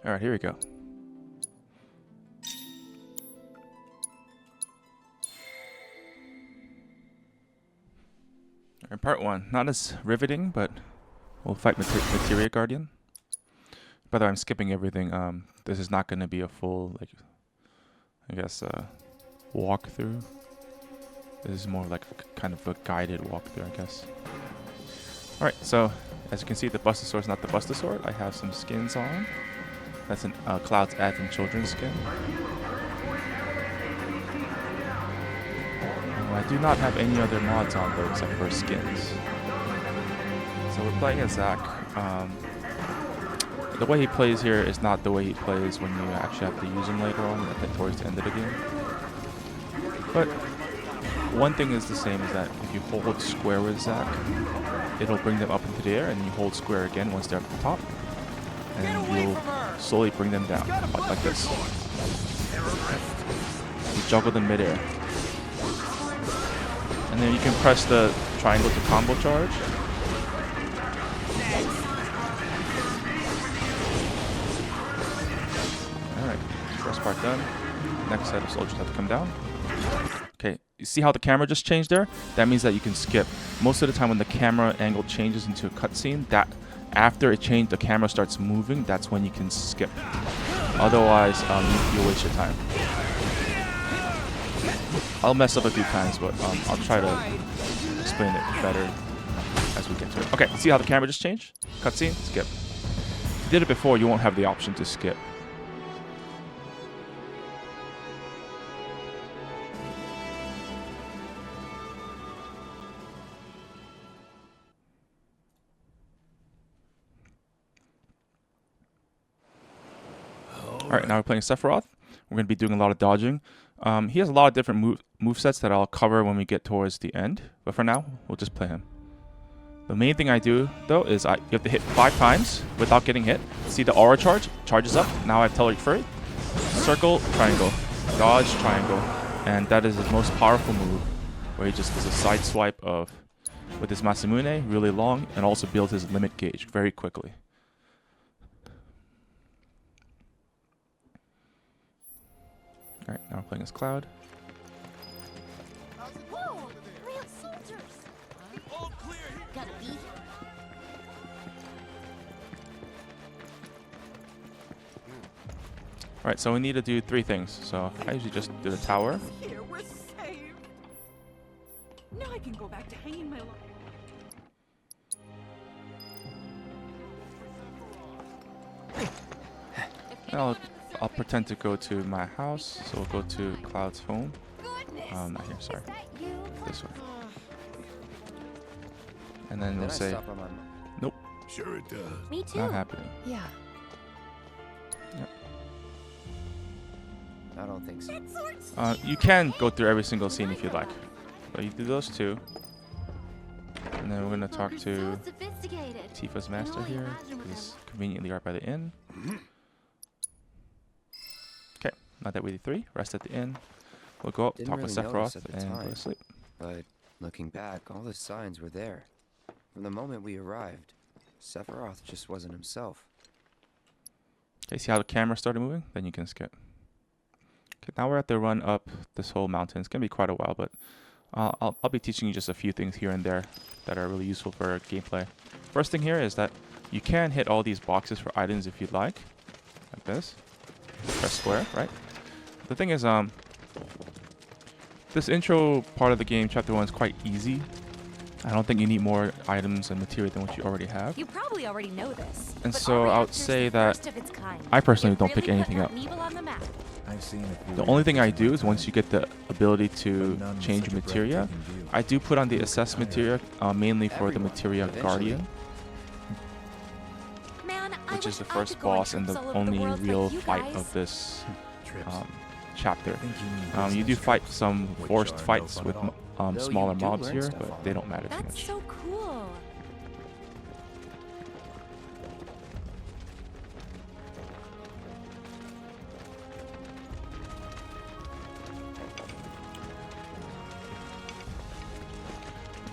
Alright, here we go. Alright, part 1. Not as riveting, but we'll fight Materia Guardian. By the way, I'm skipping everything. This is not going to be a full, like, I guess, walkthrough. This is more like a, kind of a guided walkthrough, I guess. Alright, so as you can see, the Bustasaur is not the Bustasaur. I have some skins on. That's an Cloud's Advent Children's skin. I do not have any other mods on though, except for skins. So we're playing as Zack. The way he plays here is not the way he plays when you actually have to use him later on, towards the end of the game. But one thing is the same, is that if you hold square with Zack, it'll bring them up into the air, and you hold square again once they're up at the top, and you'll slowly bring them down, like this. You juggle them midair. And then you can press the triangle to combo charge. Alright, first part done. Next set of soldiers have to come down. Okay, you see how the camera just changed there? That means that you can skip. Most of the time when the camera angle changes into a cutscene, that after it changed, the camera starts moving, that's when you can skip. Otherwise, you'll waste your time. I'll mess up a few times, but I'll try to explain it better as we get to it. Okay, see how the camera just changed? Cutscene, skip. If you did it before, you won't have the option to skip. Alright, now we're playing Sephiroth. We're going to be doing a lot of dodging. He has a lot of different movesets that I'll cover when we get towards the end. But for now, we'll just play him. The main thing I do, though, is you have to hit 5 times without getting hit. See the aura charge? Charges up. Now I have Teleport Fury. Circle, triangle. Dodge, triangle. And that is his most powerful move, where he just does a side swipe with his Masamune, really long, and also builds his limit gauge very quickly. Alright, now we're playing as Cloud. Whoa! Real soldiers! All clear! Gotta be. Alright, so we need to do 3 things. So I usually just do the tower. Here, we're saved. Now I can go back to hanging my life. And I'll pretend to go to my house, so we'll go to Cloud's home. Not here, sorry. This way. And then we'll say, nope. Sure it does. Me too. Not happening. Yeah. Yep. I don't think so. You can go through every single scene if you'd like. But you do those 2. And then we're going to talk to Tifa's master here, because it's conveniently right by the inn. Okay, now that we did 3, rest at the inn. We'll go up, talk with Sephiroth, and go to sleep. But looking back, all the signs were there. From the moment we arrived, Sephiroth just wasn't himself. Okay, see how the camera started moving? Then you can skip. Okay, now we're at the run up this whole mountain. It's going to be quite a while, but I'll be teaching you just a few things here and there that are really useful for gameplay. First thing here is that you can hit all these boxes for items if you'd like this. Press square, right? The thing is, this intro part of the game, Chapter 1, is quite easy. I don't think you need more items and material than what you already have. You probably already know this. And so I would say that I personally don't pick anything up. The only thing I do is once you get the ability to change materia, I do put on the assess materia, mainly for the Materia Guardian, which is the first boss and the only real fight of this chapter. You do fight some forced fights with smaller mobs here, but they don't matter too much. That's so cool.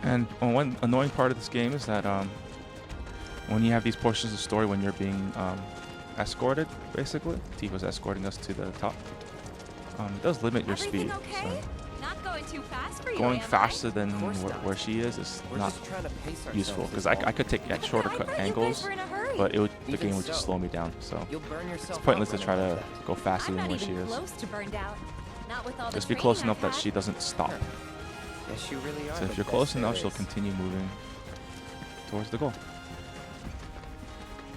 And one annoying part of this game is that when you have these portions of the story when you're being escorted, basically. Tifa's escorting us to the top. It does limit your speed. Everything okay? Not going too fast for you, Going am I? faster than Of course not. where she is We're not just trying to pace ourselves. useful, is because all. I could take shorter I cut thought you guys angles, were in a hurry. but the Even game would just so, slow me down. So You'll burn yourself it's pointless out to try running to like that. go faster I'm than not where she even is. close to burned out. Not with all the Just be training close I've enough that had. she doesn't stop. Yes, you really are. So the if you're best close there enough, she'll is. continue moving towards the goal.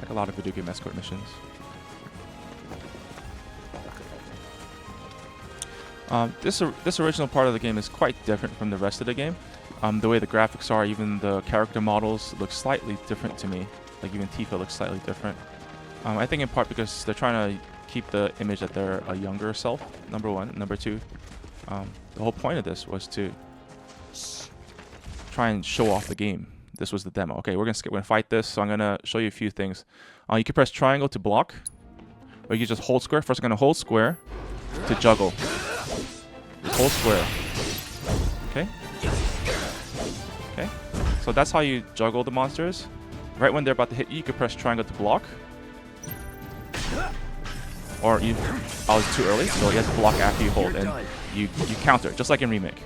Like a lot of video game escort missions. This original part of the game is quite different from the rest of the game. The way the graphics are, even the character models look slightly different to me. Like even Tifa looks slightly different. I think in part because they're trying to keep the image that they're a younger self, number one. Number two, the whole point of this was to try and show off the game. This was the demo. Okay, we're gonna fight this, so I'm gonna show you a few things. You can press triangle to block, or you can just hold square. First, I'm gonna hold square to juggle. Hold square. Okay. Okay. So that's how you juggle the monsters. Right when they're about to hit you, you can press triangle to block. Or I was too early, so you have to block after you hold, and you counter, just like in Remake.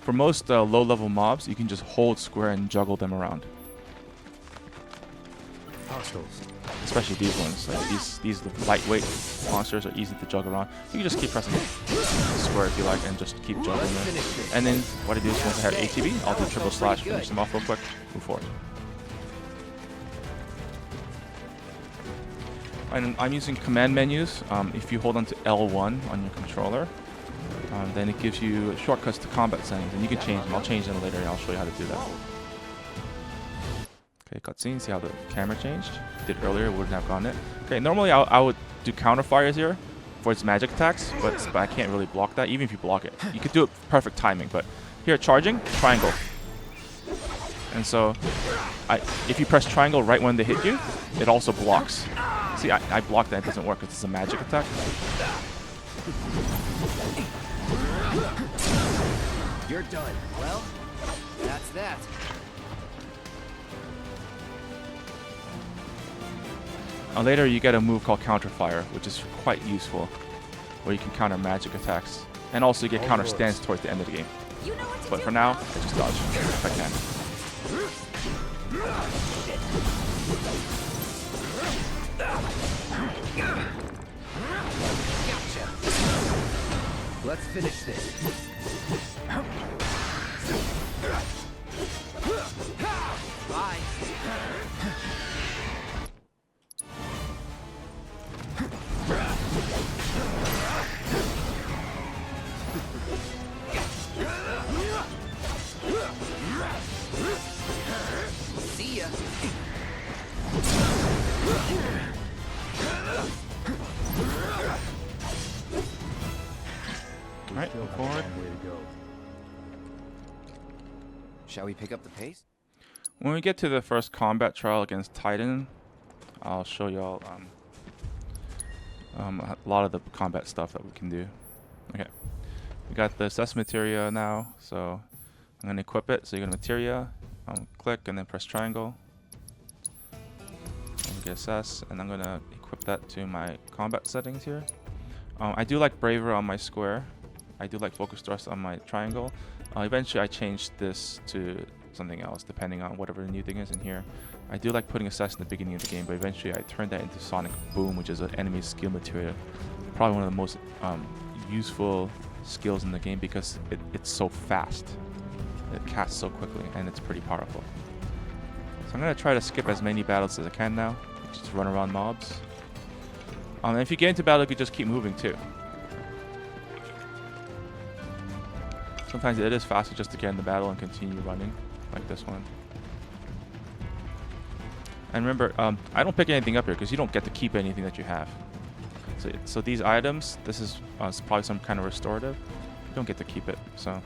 For most low-level mobs, you can just hold square and juggle them around. Especially these ones. Like these lightweight monsters are easy to juggle around. You can just keep pressing square if you like and just keep juggling them. And then what I do is once I have ATB, I'll do triple slash, finish them off real quick, move forward. And I'm using command menus. If you hold on to L1 on your controller, then it gives you shortcuts to combat settings, and you can change them. I'll change them later, and I'll show you how to do that. Okay, cutscene. See how the camera changed? Did earlier, wouldn't have gotten it. Okay, normally I would do counter fires here for its magic attacks, but I can't really block that. Even if you block it, you could do it perfect timing. But here, charging, triangle. And so, if you press triangle right when they hit you, it also blocks. See, I blocked that. It doesn't work. It's a magic attack. You're done. Well, that's that. Later, you get a move called Counter Fire, which is quite useful, where you can counter magic attacks. And also, you get counter stance towards the end of the game. You know what to But do, for now, pal. I just dodge if I can. Let's finish this. Bye. See ya. Alright, move forward. Shall we pick up the pace? When we get to the first combat trial against Titan, I'll show y'all a lot of the combat stuff that we can do. Okay, we got the assess materia now, so I'm gonna equip it. So you go to materia, click, and then press triangle. And get assess, and I'm gonna equip that to my combat settings here. I do like braver on my square. I do like focus thrust on my triangle. Eventually I changed this to something else depending on whatever the new thing is in here. I do like putting assess in the beginning of the game, but eventually I turned that into Sonic Boom, which is an enemy skill materia. Probably one of the most useful skills in the game because it's so fast. It casts so quickly and it's pretty powerful. So I'm going to try to skip as many battles as I can now. Just run around mobs. And if you get into battle, you can just keep moving too. Sometimes it is faster just to get in the battle and continue running, like this one. And remember, I don't pick anything up here because you don't get to keep anything that you have. So these items, this is probably some kind of restorative. You don't get to keep it, so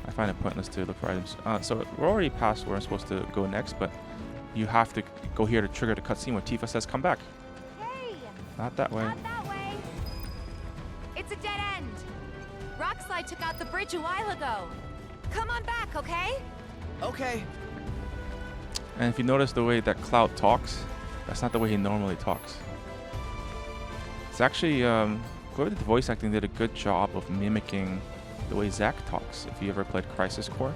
I find it pointless to look for items. So we're already past where I'm supposed to go next, but you have to go here to trigger the cutscene where Tifa says, "Come back." Hey, Not that way. not that way. It's a dead end. Rockslide took out the bridge a while ago. okay? Okay. And if you notice the way that Cloud talks, that's not the way he normally talks. It's actually, whoever did the voice acting did a good job of mimicking the way Zack talks, if you ever played Crisis Core.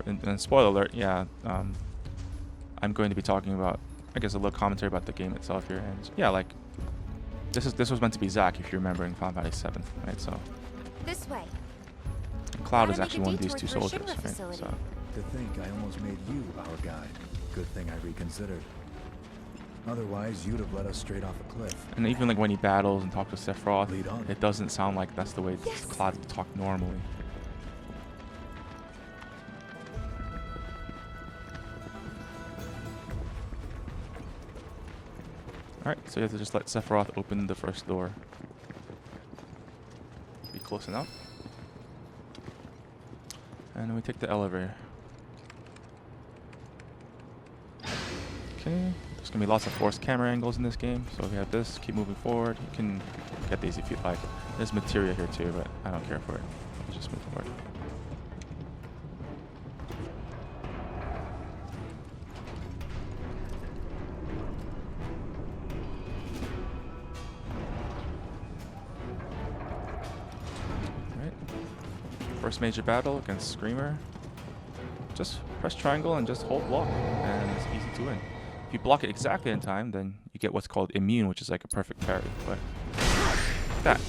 And spoiler alert, yeah, I'm going to be talking about, I guess, a little commentary about the game itself here. And yeah, like, this was meant to be Zack, if you remember, in Final Fantasy 7, right? So This way. Cloud Gotta is make actually a one of these detour two through a soldiers, Shinra right? facility. So To think I almost made you our guide. Good thing I reconsidered. Otherwise, you'd have let us straight off a cliff. and even like when he battles and talks to Sephiroth, Lead on. it doesn't sound like that's the way Yes. Cloud would talk normally. Alright, so you have to just let Sephiroth open the first door. Be close enough. And then we take the elevator. Okay, there's gonna be lots of forced camera angles in this game, so if you have this, keep moving forward. You can get these if you like. There's materia here too, but I don't care for it. Let's just move forward. Alright. First major battle against Screamer. Just press triangle and just hold block, and it's easy to win. If you block it exactly in time, then you get what's called immune, which is like a perfect parry. But like that.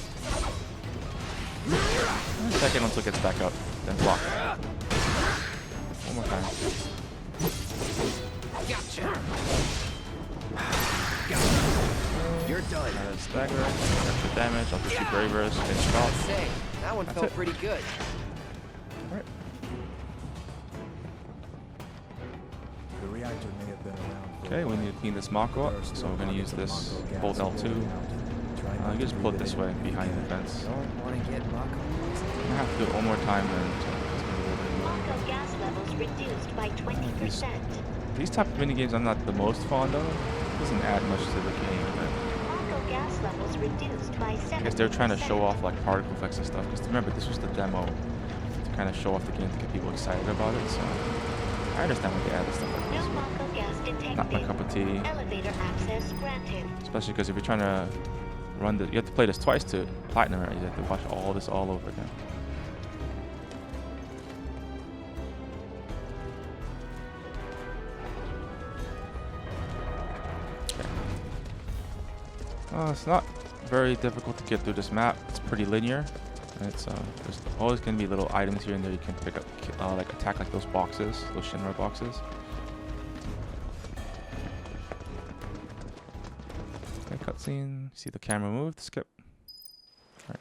Second until it gets back up, then block. One more time. Gotcha. You're done. Stagger, extra damage, up to 2 bravers, finish off. Say, that one That's felt it. pretty good. Alright. The reactor may have been around for Okay, we need to clean this Mako up, so we're gonna use this hold L2. You just pull it this way, behind the fence. Don't want to get Mako. I'm gonna have to do it one more time, then it's gonna be a little bit more. Mako gas levels reduced by 20%. These type of minigames I'm not the most fond of. It doesn't add much to the game, but Mako gas levels reduced by 70%. I guess they're trying to show off like particle effects and stuff. Because remember, this was the demo to kind of show off the game to get people excited about it. So I understand why they added stuff like No this. Mako gas detected. Not my cup of tea. Elevator access granted. Especially because if you're trying to run the, you have to play this twice to platinum, right? You have to watch all this all over again. It's not very difficult to get through this map. It's pretty linear. Right? So there's always going to be little items here and there you can pick up, like attack like those boxes, those Shinra boxes. Okay, cutscene. See the camera move. Skip. All right.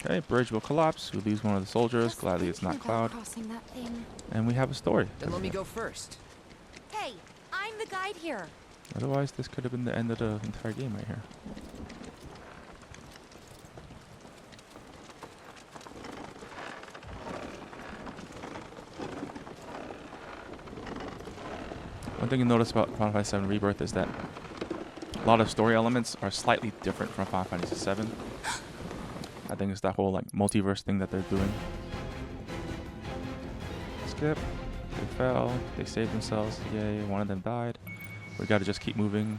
Okay, bridge will collapse. We lose one of the soldiers. Just Gladly it's not thinking about Cloud. crossing that thing. And we have a story. Then let me go first. Hey, I'm the guide here. Otherwise, this could have been the end of the entire game right here. One thing you notice about Final Fantasy 7 Rebirth is that a lot of story elements are slightly different from Final Fantasy 7. I think it's that whole like multiverse thing that they're doing. Skip. They fell. They saved themselves. Yay! One of them died. We gotta just keep moving,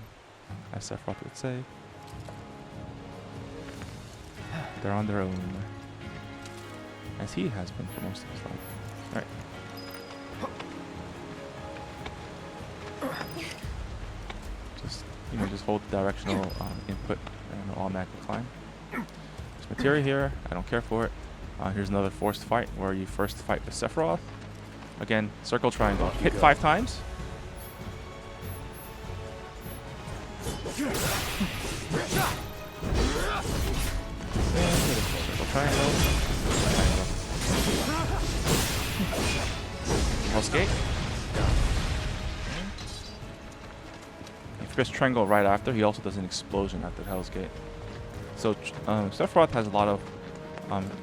as Sephiroth would say. They're on their own, as he has been for most of his life. All right. Just just hold directional input and it'll automatically climb. There's materia here. I don't care for it. Here's another forced fight where you first fight with Sephiroth. Again, circle triangle. Hit 5 times. Circle triangle. Hell's Gate. If you press triangle right after, he also does an explosion after Hell's Gate. So Sephiroth has a lot of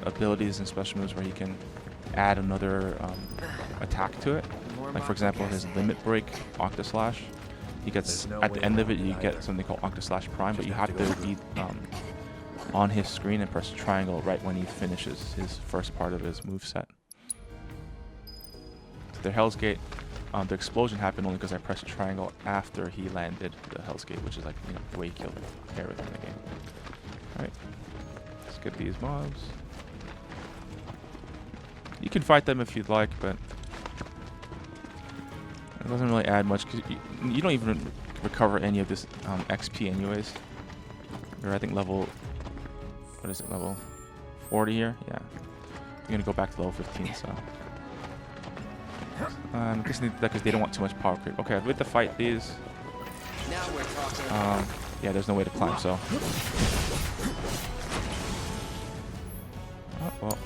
abilities and special moves where he can add another attack to it. Like for example, his Limit Break, Octa Slash. he gets, There's no at the way end of it, around you it get either. something called Octo/Prime, but Just you have have to to go be on his screen and press triangle right when he finishes his first part of his moveset. So the Hell's Gate, the explosion happened only because I pressed triangle after he landed the Hell's Gate, which is like, you know, the way you kill everything in the game. Alright, let's get these mobs. You can fight them if you'd like, but it doesn't really add much because you don't even recover any of this XP anyways. You're I think level, what is it, level 40 here? Yeah. You're gonna go back to level 15, so. I'm guessing that because they don't want too much power creep. Okay, with the fight these. Now we're talking. Yeah, there's no way to climb, so. Oh, well.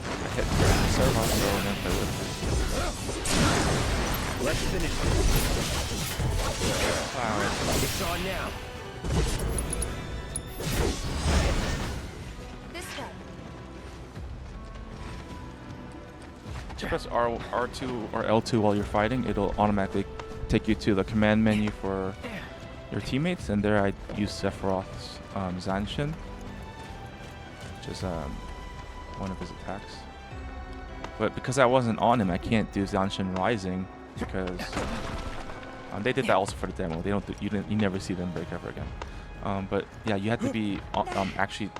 I hit serve off, so I'm gonna play with Let's finish this. Alright. It's on now. This way. Press R2 or L2 while you're fighting. It'll automatically take you to the command menu for your teammates, and there I use Sephiroth's Zanshin, which is one of his attacks. But because I wasn't on him, I can't do Zanshin Rising because they did that also for the demo. They don't. You never see them break ever again. But yeah, you have to be actually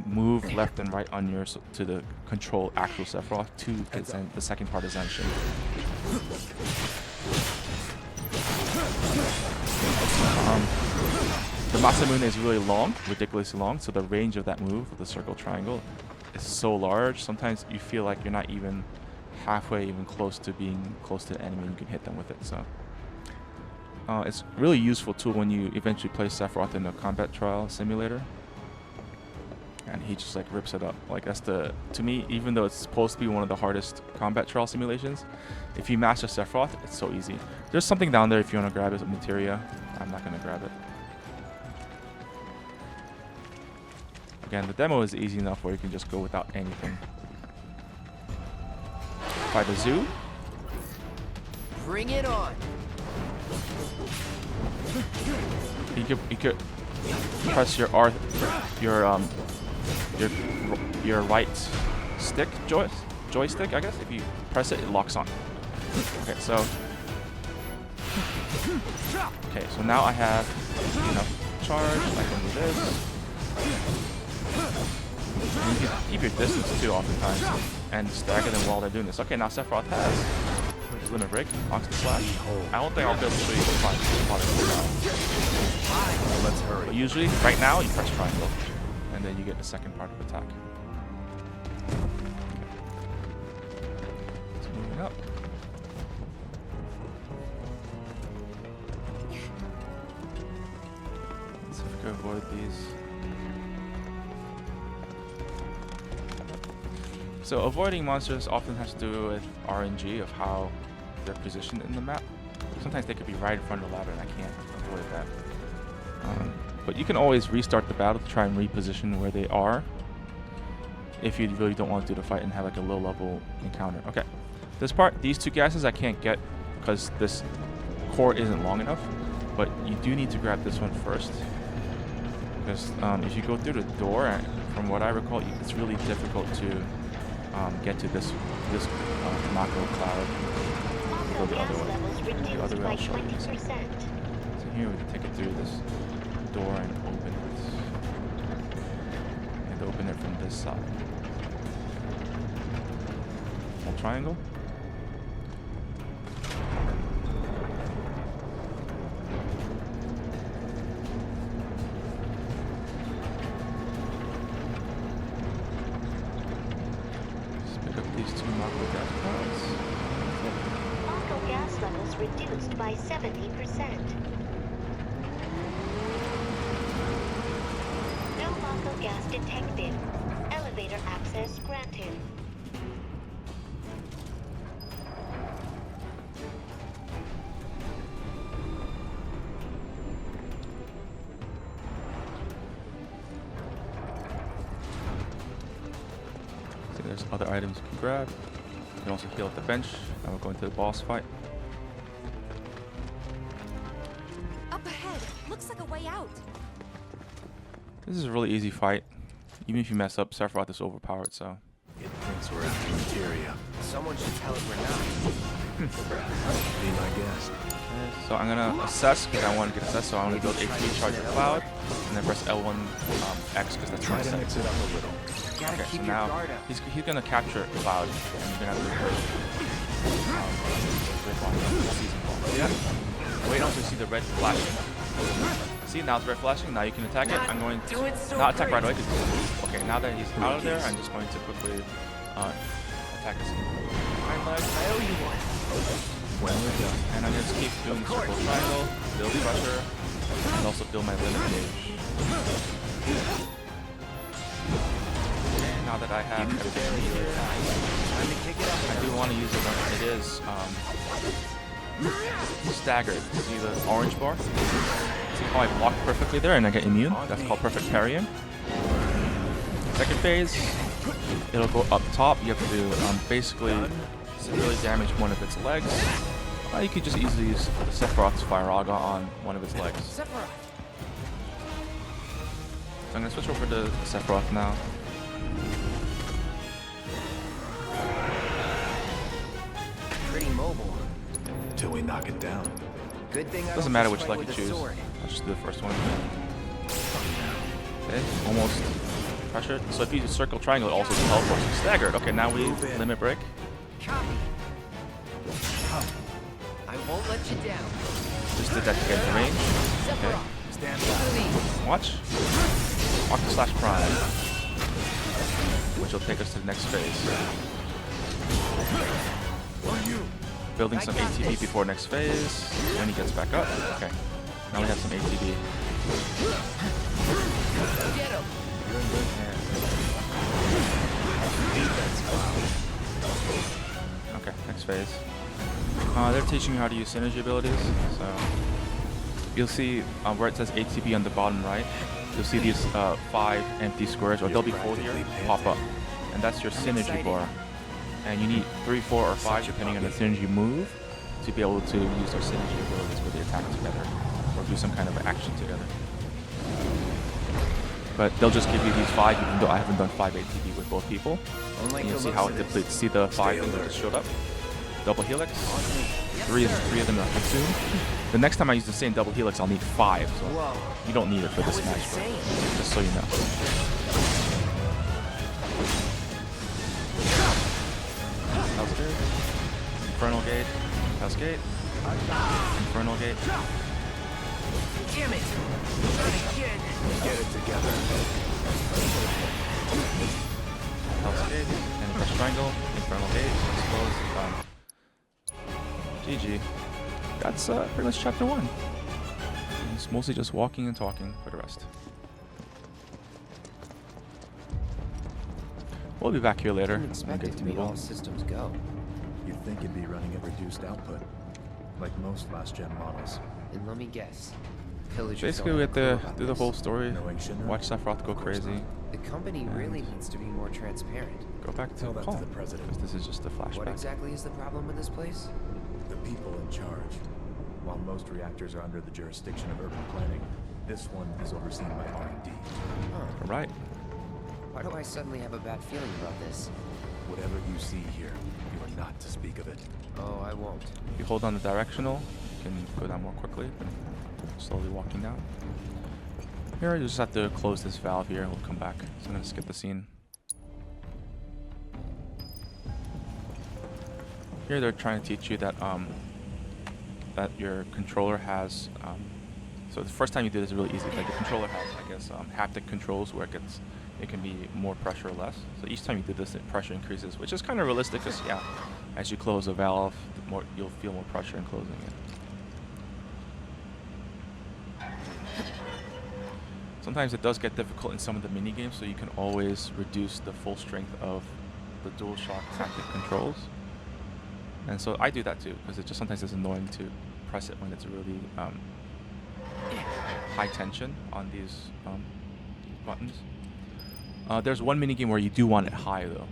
move left and right on yours to the control actual Sephiroth to the second part of Zanshin. The Masamune is really long, ridiculously long, so the range of that move, the circle triangle, is so large. Sometimes you feel like you're not even halfway, even close to being close to the enemy, and you can hit them with it. So it's a really useful tool when you eventually play Sephiroth in a combat trial simulator. And he just like rips it up. Like that's to me, even though it's supposed to be one of the hardest combat trial simulations, if you master Sephiroth, it's so easy. There's something down there if you want to grab it, materia. I'm not gonna grab it. Again, the demo is easy enough where you can just go without anything. By the zoo. Bring it on. You could press your your right stick joystick, I guess. If you press it, it locks on. Okay, so now I have enough charge. I can do this. And you can keep your distance too, oftentimes, and stagger them while they're doing this. Okay, now Sephiroth has his limit break, Ox the Slash. I don't think I'll be able to show you the spot Let's hurry. But usually, right now, you press triangle, and then you get the second part of attack. It's moving up. Let's see if we can avoid these. So avoiding monsters often has to do with RNG of how they're positioned in the map. Sometimes they could be right in front of the ladder and I can't avoid that. But you can always restart the battle to try and reposition where they are if you really don't want to do the fight and have like a low level encounter. Okay, this part, these two gases I can't get because this core isn't long enough, but you do need to grab this one first. Because if you go through the door, from what I recall, it's really difficult to get to this macro cloud. Go the other way. The other way I'll show you. So here we can take it through this door and open it. And open it from this side. Hold triangle. These two Mako gas clouds. Mako gas levels reduced by 70%. No Mako gas detected. Elevator access granted. There's other items you can grab. You can also heal at the bench. Now we're going to the boss fight. This is a really easy fight. Even if you mess up, Sephiroth is overpowered, so. It thinks we're after materia. Someone should tell it we're not. Be my guest. So I'm gonna assess because I want to get assessed. So I'm gonna build HP charge of cloud, and then press L1 X because that's Try my to setting. mix it up a little. Gotta Okay, keep so your now guard up. he's gonna capture cloud, and you're gonna have to reverse. Season ball. Yeah. Wait until you see the red flashing. See, now it's red flashing. Now you can attack it. I'm going to not attack right away. Okay, now that he's out of there, I'm just going to quickly attack his hind leg. I owe you one. Well done. And I'm going to keep doing the circle triangle, build pressure, and also build my limit gauge. And now that I have everything here, Time to kick it up. I do want to use it when it is staggered. See the orange bar? See how I block perfectly there and I get immune? That's called perfect parrying. Second phase, it'll go up top. You have to basically severely damage one of its legs. You could just easily use Sephiroth's Fire Aga on one of its legs. So Sephiroth. I'm going to switch over to Sephiroth now. Pretty mobile. Till we knock it down. Good thing I Doesn't don't matter just which fight leg you with a choose. sword. I'll just do the first one. Okay, almost pressured. So if you use circle triangle, it also teleports you staggered. Okay, now we limit break. Copy. I won't let you down. Just did that to get into range. Okay, Stand by. watch. Octa slash prime, which will take us to the next phase. Building some ATB before next phase. When he gets back up. Okay, now we have some ATB. Get him. You're in good hands. Okay, next phase. They're teaching you how to use synergy abilities. So you'll see where it says ATB on the bottom right. You'll see these 5 empty squares, or they'll be full here, pop up, and that's your synergy bar. And you need 3, 4, or 5 depending on the synergy move to be able to use their synergy abilities where they attack together or do some kind of action together. But they'll just give you these 5, even though I haven't done 5 ATB with both people. And you'll see how it depletes. See the 5 that just showed up? Double helix. 3 of them are consumed. The next time I use the same double helix, I'll need 5. So you don't need it for this match, but just so you know. Hell's Gate. Infernal Gate. Hell's Gate. Infernal Gate. Damn it. Again. Get it together. Hell's Gate. And press triangle. Infernal Gate. Expose. GG. That's pretty much chapter 1. It's mostly just walking and talking for the rest. We'll be back here later. Didn't expect it to be all systems go. You'd think it'd be running at reduced output, like most last-gen models. And let me guess. Pillagers Basically, don't we have have a to clue about do the this. whole story. Knowing Shinra? Watch Sephiroth go Of course crazy. not. The company really needs to be more transparent. Go back to Tell that to Calm, the president. because this is just a What flashback. exactly is the problem with this place? The people in charge. While most reactors are under the jurisdiction of urban planning, this one is overseen by R&D. Huh. Right. Why do I suddenly have a bad feeling about this? Whatever you see here, you are not to speak of it. Oh, I won't. If you hold down the directional, you can go down more quickly, but slowly walking down. Here, you just have to close this valve here. We'll come back. So I'm going to skip the scene. Here, they're trying to teach you that that your controller has. So the first time you do this is really easy. Like the controller has, I guess, haptic controls where it can be more pressure or less. So each time you do this, the pressure increases, which is kind of realistic. Because yeah, as you close a valve, the more you'll feel more pressure in closing it. Sometimes it does get difficult in some of the mini games, so you can always reduce the full strength of the DualShock haptic controls. And so I do that too, because it just sometimes it's annoying to press it when it's really high tension on these buttons. There's one mini game where you do want it high though,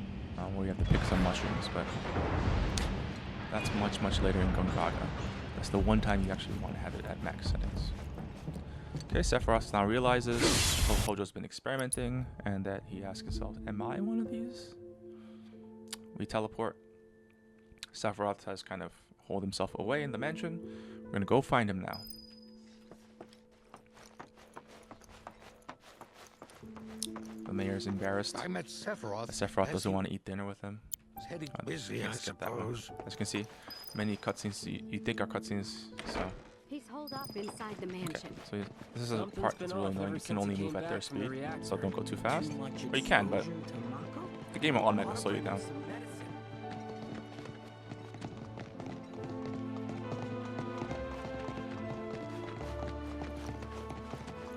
where you have to pick some mushrooms, but that's much later in Gongaga. That's the one time you actually want to have it at max settings. Okay, Sephiroth now realizes Hojo's been experimenting, and that he asks himself, am I one of these? We teleport. Sephiroth has kind of holed himself away in the mansion. We're gonna go find him now. The mayor's embarrassed. I met Sephiroth. Sephiroth doesn't want to eat dinner with him. He's heading Let's busy, I skip that one. suppose. As you can see, many cutscenes you think are cutscenes. So, He's holed up inside the okay. mansion. So this is a part that's really annoying. You can only move at their speed, so don't go too fast. Or you can, but the game will automatically slow you down.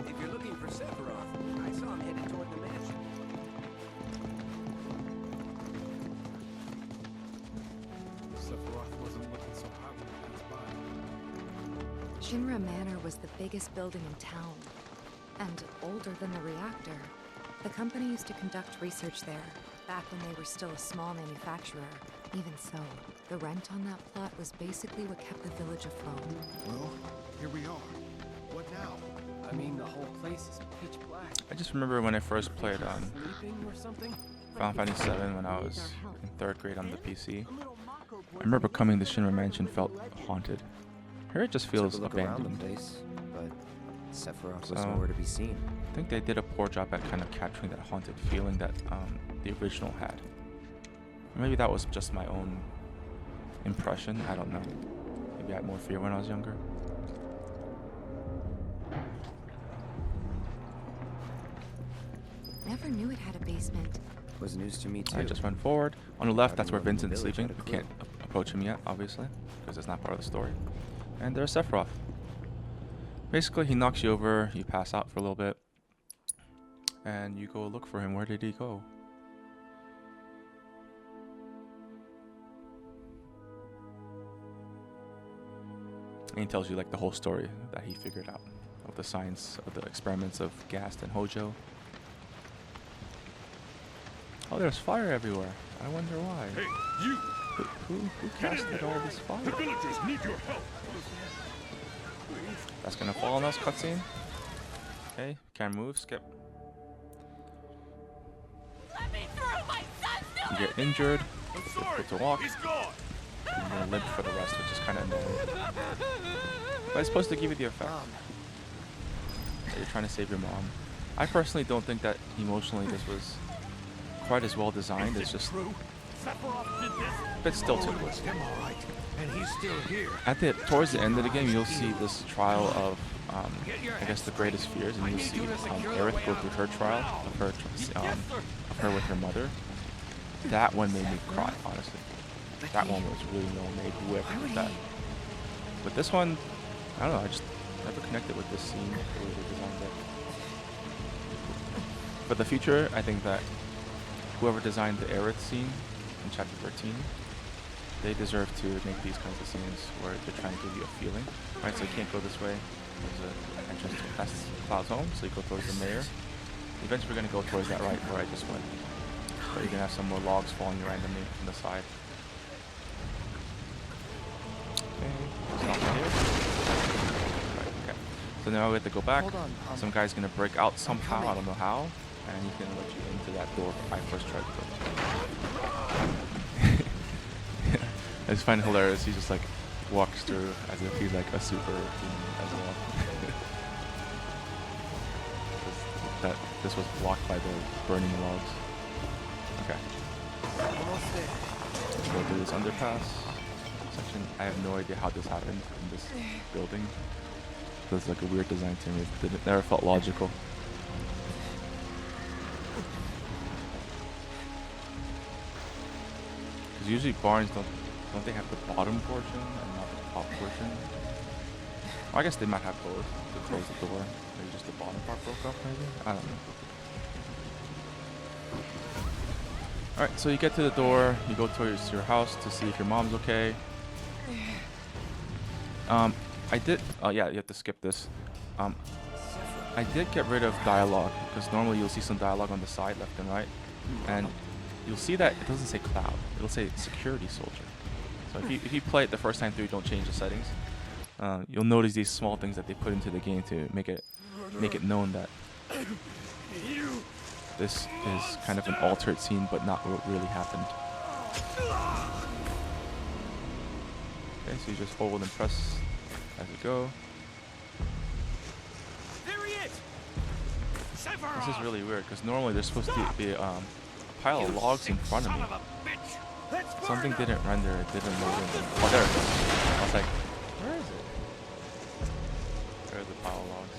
If you're looking for Sephiroth, I saw him headed toward the mansion. Sephiroth wasn't looking so hot when he passed by. Shinra Manor was the biggest building in town, and older than the reactor. The company used to conduct research there, back when they were still a small manufacturer. Even so, the rent on that plot was basically what kept the village afloat. Well, here we are. What now? I mean, the whole place is pitch black. I just remember when I first played Sleeping or something? Final Fantasy VII when I was in 3rd grade on the PC. I remember coming to Shinra Mansion felt haunted. Here it just feels Took a look around abandoned. the place, but Sephiroth was So- nowhere to be seen. I think they did a poor job at kind of capturing that haunted feeling that the original had. Or maybe that was just my own impression. I don't know. Maybe I had more fear when I was younger. Never knew it had a basement. Was news to me too. I just went forward. On the left, that's where Everyone in the Vincent's village sleeping. had a You clue. can't approach him yet, obviously, because it's not part of the story. And there's Sephiroth. Basically, he knocks you over, you pass out for a little bit, and you go look for him. Where did he go? And he tells you like the whole story that he figured out of the science of the experiments of Gast and Hojo. Oh, there's fire everywhere. I wonder why. Hey, you! Who casted all this fire? The villagers need your help. That's gonna fall on us, cutscene. Okay, can't move, skip. Let me through! My son's still You get injured, I'm sorry. difficult to walk, He's gone. and you're gonna limp for the rest, which is kind of annoying. But it's supposed to give you the effect that you're trying to save your mom. I personally don't think that emotionally this was quite as well designed. It's just True. Sephiroth did this. a bit stilted. Oh, it was him, all right. And he's still here. Towards the end of the game, you'll see this trial of, I guess, the greatest fears, and you'll see Aerith go through her trial of her with her mother. That one made me cry, honestly. That one was really well made. Whoever did that. But this one, I don't know. I just never connected with this scene. The way they designed it. For the future, I think that whoever designed the Aerith scene in Chapter 13, they deserve to make these kinds of scenes where they're trying to give you a feeling. Right, so you can't go this way. There's an entrance to that's Cloud's home, so you go towards the mayor. Eventually we're going to go towards that right where I just went. But you're going to have some more logs falling randomly from the side. Okay, stop here. Right, okay. So now we have to go back. Hold on, Some guy's going to break out somehow, I don't know how. And he's going to let you into that door I first tried to go to. I just find it hilarious. He just like walks through as if he's like a super human as well. That this was blocked by the burning logs. Okay. Almost there. Go through this underpass section. I have no idea how this happened in this building. It's like a weird design to me. It never felt logical. Because usually barns don't they have the bottom portion and not the top portion? Or I guess they might have both to close the door. Maybe just the bottom part broke up, maybe? I don't know. Alright, so you get to the door, you go towards your house to see if your mom's okay. Yeah, you have to skip this. I did get rid of dialogue, because normally you'll see some dialogue on the side, left and right. And you'll see that it doesn't say Cloud, it'll say security soldier. So if you play it the first time through, don't change the settings. You'll notice these small things that they put into the game to make it make it known that this is kind of an altered scene, but not what really happened. Okay, so you just hold and press as you go. There he is! This is really weird because normally there's supposed to be a pile of logs in front of me. Something didn't render, it didn't load in. Oh, there it is. I was like, where is it? There's the pile of logs.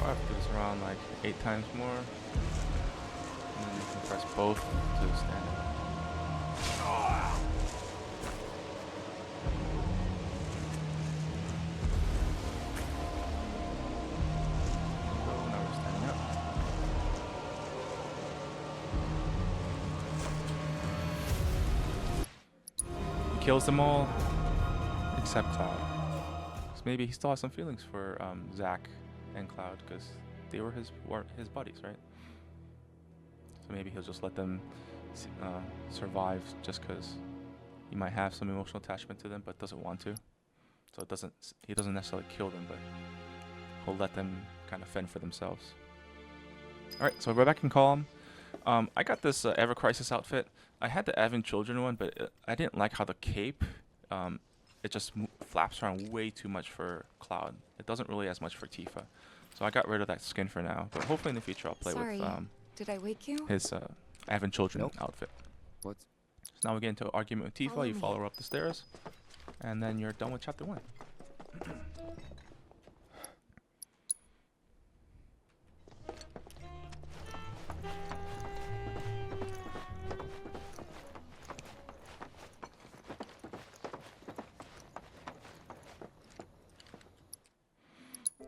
I have to do this around like 8 times more. And then you can press both to stand up. Kills them all except Cloud. So maybe he still has some feelings for Zack and Cloud because they were his buddies, right? So maybe he'll just let them survive just because he might have some emotional attachment to them, but doesn't want to. So he doesn't necessarily kill them, but he'll let them kind of fend for themselves. All right, so we're back in Calm. I got this Ever Crisis outfit. I had the Evan Children one, but I didn't like how the cape, it just flaps around way too much for Cloud. It doesn't really as much for Tifa. So I got rid of that skin for now, but hopefully in the future I'll play with did I wake you? his Evan Children outfit. What's... So now we get into an argument with Tifa, you follow her up the stairs, and then you're done with chapter 1.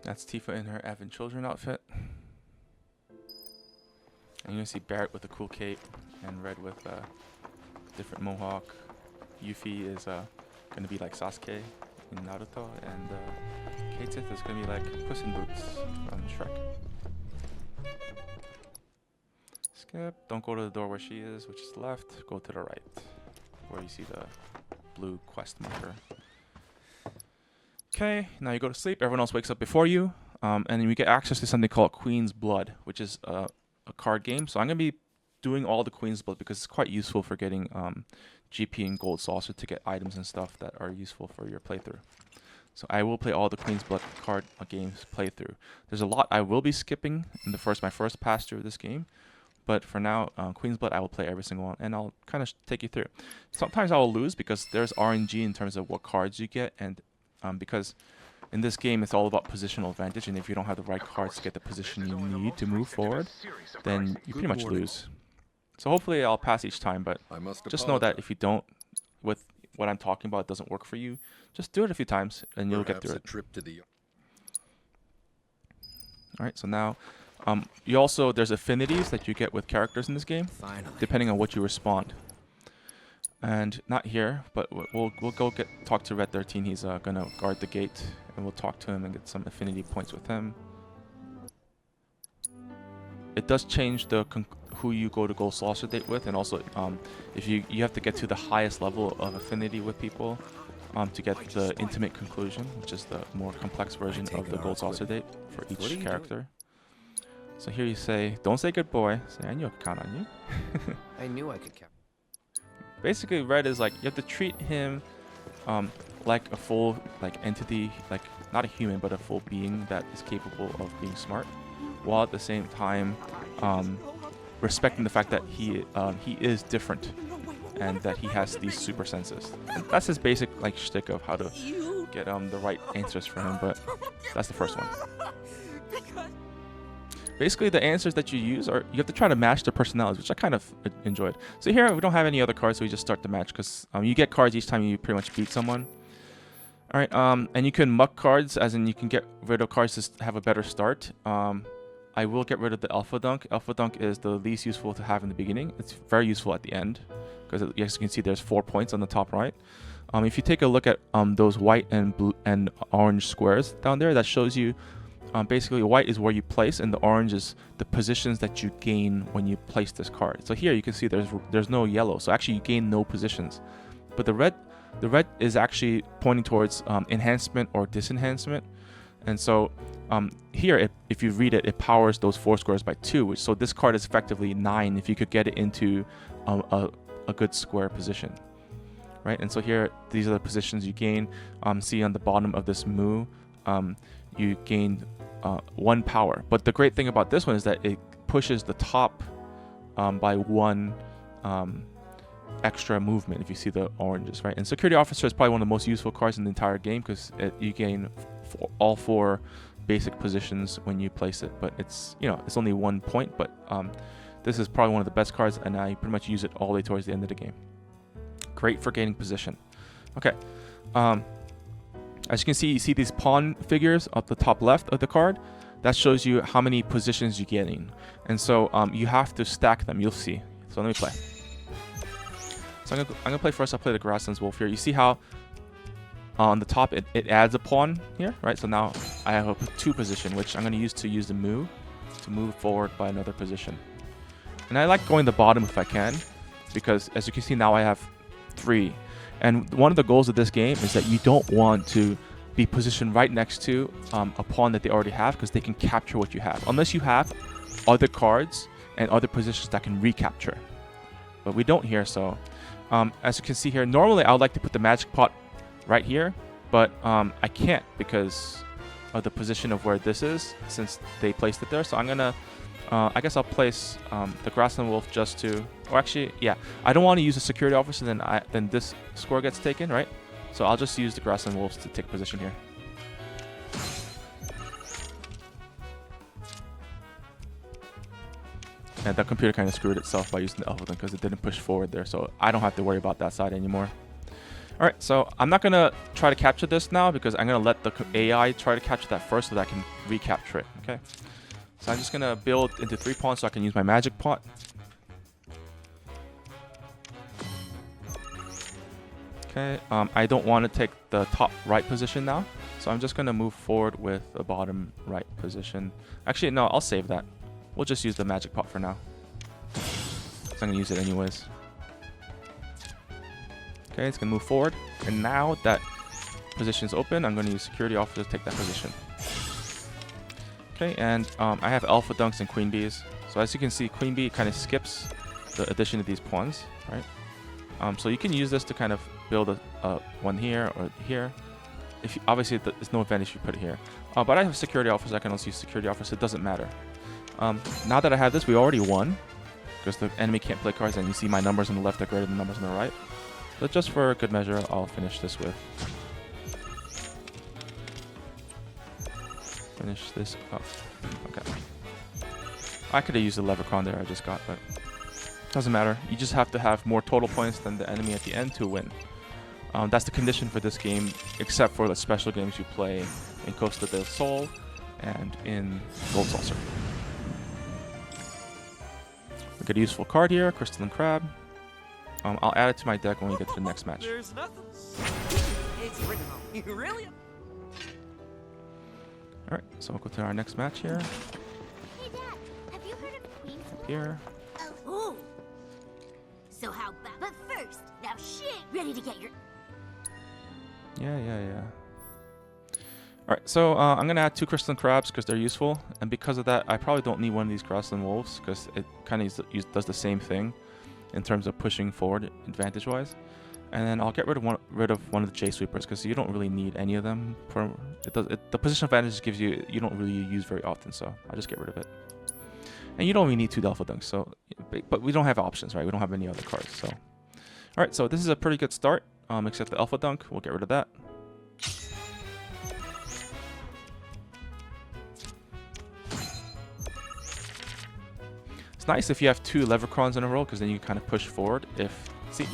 That's Tifa in her Evan Children outfit. And you're gonna see Barrett with a cool cape, and Red with a different mohawk. Yuffie is gonna be like Sasuke in Naruto, and Keitith is gonna be like Puss in Boots from Shrek. Skip. Don't go to the door where she is, which is left. Go to the right, where you see the blue quest marker. Okay, now you go to sleep. Everyone else wakes up before you, and then you get access to something called Queen's Blood, which is a card game. So I'm gonna be doing all the Queen's Blood because it's quite useful for getting GP and Gold Saucer to get items and stuff that are useful for your playthrough. So I will play all the Queen's Blood card games playthrough. There's a lot I will be skipping in my first pass through this game, but for now, Queen's Blood I will play every single one, and I'll kind of take you through. Sometimes I will lose because there's RNG in terms of what cards you get, and because in this game it's all about positional advantage, and if you don't have the right cards to get the position you need to move forward, then you pretty much lose. So hopefully I'll pass each time, but just know that if you don't, with what I'm talking about, it doesn't work for you, just do it a few times and you'll get through it. Alright, so now there's affinities that you get with characters in this game, depending on what you respond. And not here, but we'll go talk to Red 13. He's gonna guard the gate, and we'll talk to him and get some affinity points with him. It does change who you go to Gold Saucer date with, and also if you have to get to the highest level of affinity with people to get the intimate conclusion, which is the more complex version of the Gold Saucer date for each character. So here you say, don't say good boy. Say, I knew I could count on you. I knew I could count. Basically, Red is like, you have to treat him like a full entity, like not a human, but a full being that is capable of being smart, while at the same time respecting the fact that he is different and that he has these super senses. And that's his basic shtick of how to get the right answers for him, but that's the first one. Basically, the answers that you use are, you have to try to match their personalities, which I kind of enjoyed. So here, we don't have any other cards, so we just start the match, because you get cards each time you pretty much beat someone. Alright, and you can muck cards, as in you can get rid of cards to have a better start. I will get rid of the Alpha Dunk. Alpha Dunk is the least useful to have in the beginning. It's very useful at the end, because as you can see, there's 4 points on the top right. If you take a look at those white and blue and orange squares down there, that shows you basically white is where you place, and the orange is the positions that you gain when you place this card. So here you can see there's no yellow, so actually you gain no positions but the red is actually pointing towards enhancement or disenhancement. And so here, if you read it, it powers those 4 squares by 2, so this card is effectively 9 if you could get it into a good square position, right? And so here, these are the positions you gain. See on the bottom of this Mu, you gain 1 power. But the great thing about this one is that it pushes the top by 1 extra movement, if you see the oranges, right? And Security Officer is probably one of the most useful cards in the entire game because you gain all 4 basic positions when you place it. But it's, you know, it's only 1 point, but this is probably one of the best cards, and I pretty much use it all the way towards the end of the game. Great for gaining position. Okay. As you can see, you see these pawn figures up the top left of the card. That shows you how many positions you're getting. And so you have to stack them. You'll see. So let me play. So I'm gonna play first. I'll play the Grasslands Wolf here. You see how on the top it adds a pawn here, right? So now I have a 2 position, which I'm gonna use the move to move forward by another position. And I like going the bottom if I can, because as you can see now I have 3. And one of the goals of this game is that you don't want to be positioned right next to a pawn that they already have, because they can capture what you have, unless you have other cards and other positions that can recapture. But we don't here, so as you can see here, normally I would like to put the magic pot right here, but I can't because of the position of where this is, since they placed it there. So I'm gonna I guess I'll place the Grassland Wolf just to, or actually, yeah, I don't want to use a Security Officer, then this score gets taken, right? So I'll just use the Grassland Wolves to take position here. And that computer kind of screwed itself by using the Alpha because it didn't push forward there, so I don't have to worry about that side anymore. Alright, so I'm not going to try to capture this now because I'm going to let the AI try to capture that first so that I can recapture it, okay? So I'm just going to build into 3 pawns so I can use my magic pot. Okay, I don't want to take the top right position now, so I'm just going to move forward with the bottom right position. Actually, no, I'll save that. We'll just use the magic pot for now. So I'm going to use it anyways. Okay, it's going to move forward. And now that position is open, I'm going to use Security Officer to take that position. Okay, and I have Alpha Dunks and Queen Bees. So as you can see, Queen Bee kind of skips the addition of these pawns, right? So you can use this to kind of build a one here or here. If you, obviously, there's no advantage if you put it here. But I have Security Officer. I can also use Security Officer. It doesn't matter. Now that I have this, we already won because the enemy can't play cards, and you see my numbers on the left are greater than the numbers on the right. But just for good measure, I'll finish this with. Finish this up. Okay. I could have used the Leprechaun there I just got, but doesn't matter. You just have to have more total points than the enemy at the end to win. That's the condition for this game, except for the special games you play in Costa del Sol and in Gold Saucer. We get a useful card here, Crystalline Crab. I'll add it to my deck when we get to the next match. There's nothing. It's written on. You really? Alright, so we'll go to our next match here. Hey, Dad, have you heard of Queen? Up here. Oh. So how about? But first, now shit, ready to get your. Yeah. Alright, so I'm going to add 2 Crystalline Crabs because they're useful. And because of that, I probably don't need one of these Grassland Wolves because it kind of does the same thing in terms of pushing forward advantage-wise. And then I'll get rid of one of the J Sweepers because you don't really need any of them. The position advantage gives you don't really use very often, so I'll just get rid of it. And you don't really need 2 Alpha Dunks, so but we don't have options, right? We don't have any other cards, so. Alright, so this is a pretty good start, except the Alpha Dunk. We'll get rid of that. It's nice if you have 2 Leprechauns in a row because then you can kind of push forward. See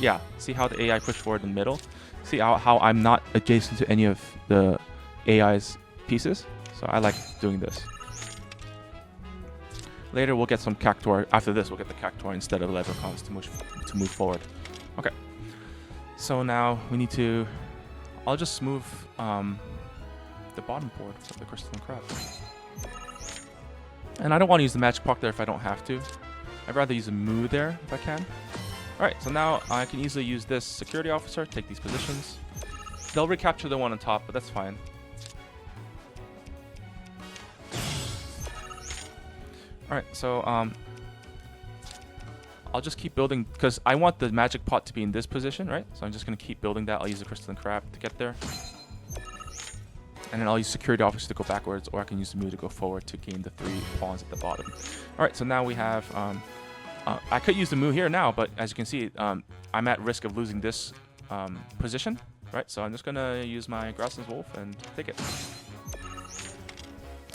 how the AI pushed forward in the middle? See how I'm not adjacent to any of the AI's pieces? So I like doing this. Later we'll get some Cactuar. After this we'll get the Cactuar instead of Leprechauns to move forward. Okay. So now we need to... I'll just move the bottom board of the Crystalline Crab. And I don't want to use the Magic Puck there if I don't have to. I'd rather use a Moo there if I can. Alright, so now I can easily use this security officer, take these positions. They'll recapture the one on top, but that's fine. Alright, so I'll just keep building, because I want the magic pot to be in this position, right? So I'm just going to keep building that. I'll use the crystalline crab to get there. And then I'll use security officer to go backwards, or I can use the move to go forward to gain the 3 pawns at the bottom. Alright, so now we have... I could use the move here now, but as you can see, I'm at risk of losing this position, right? So I'm just going to use my Grasslands Wolf and take it.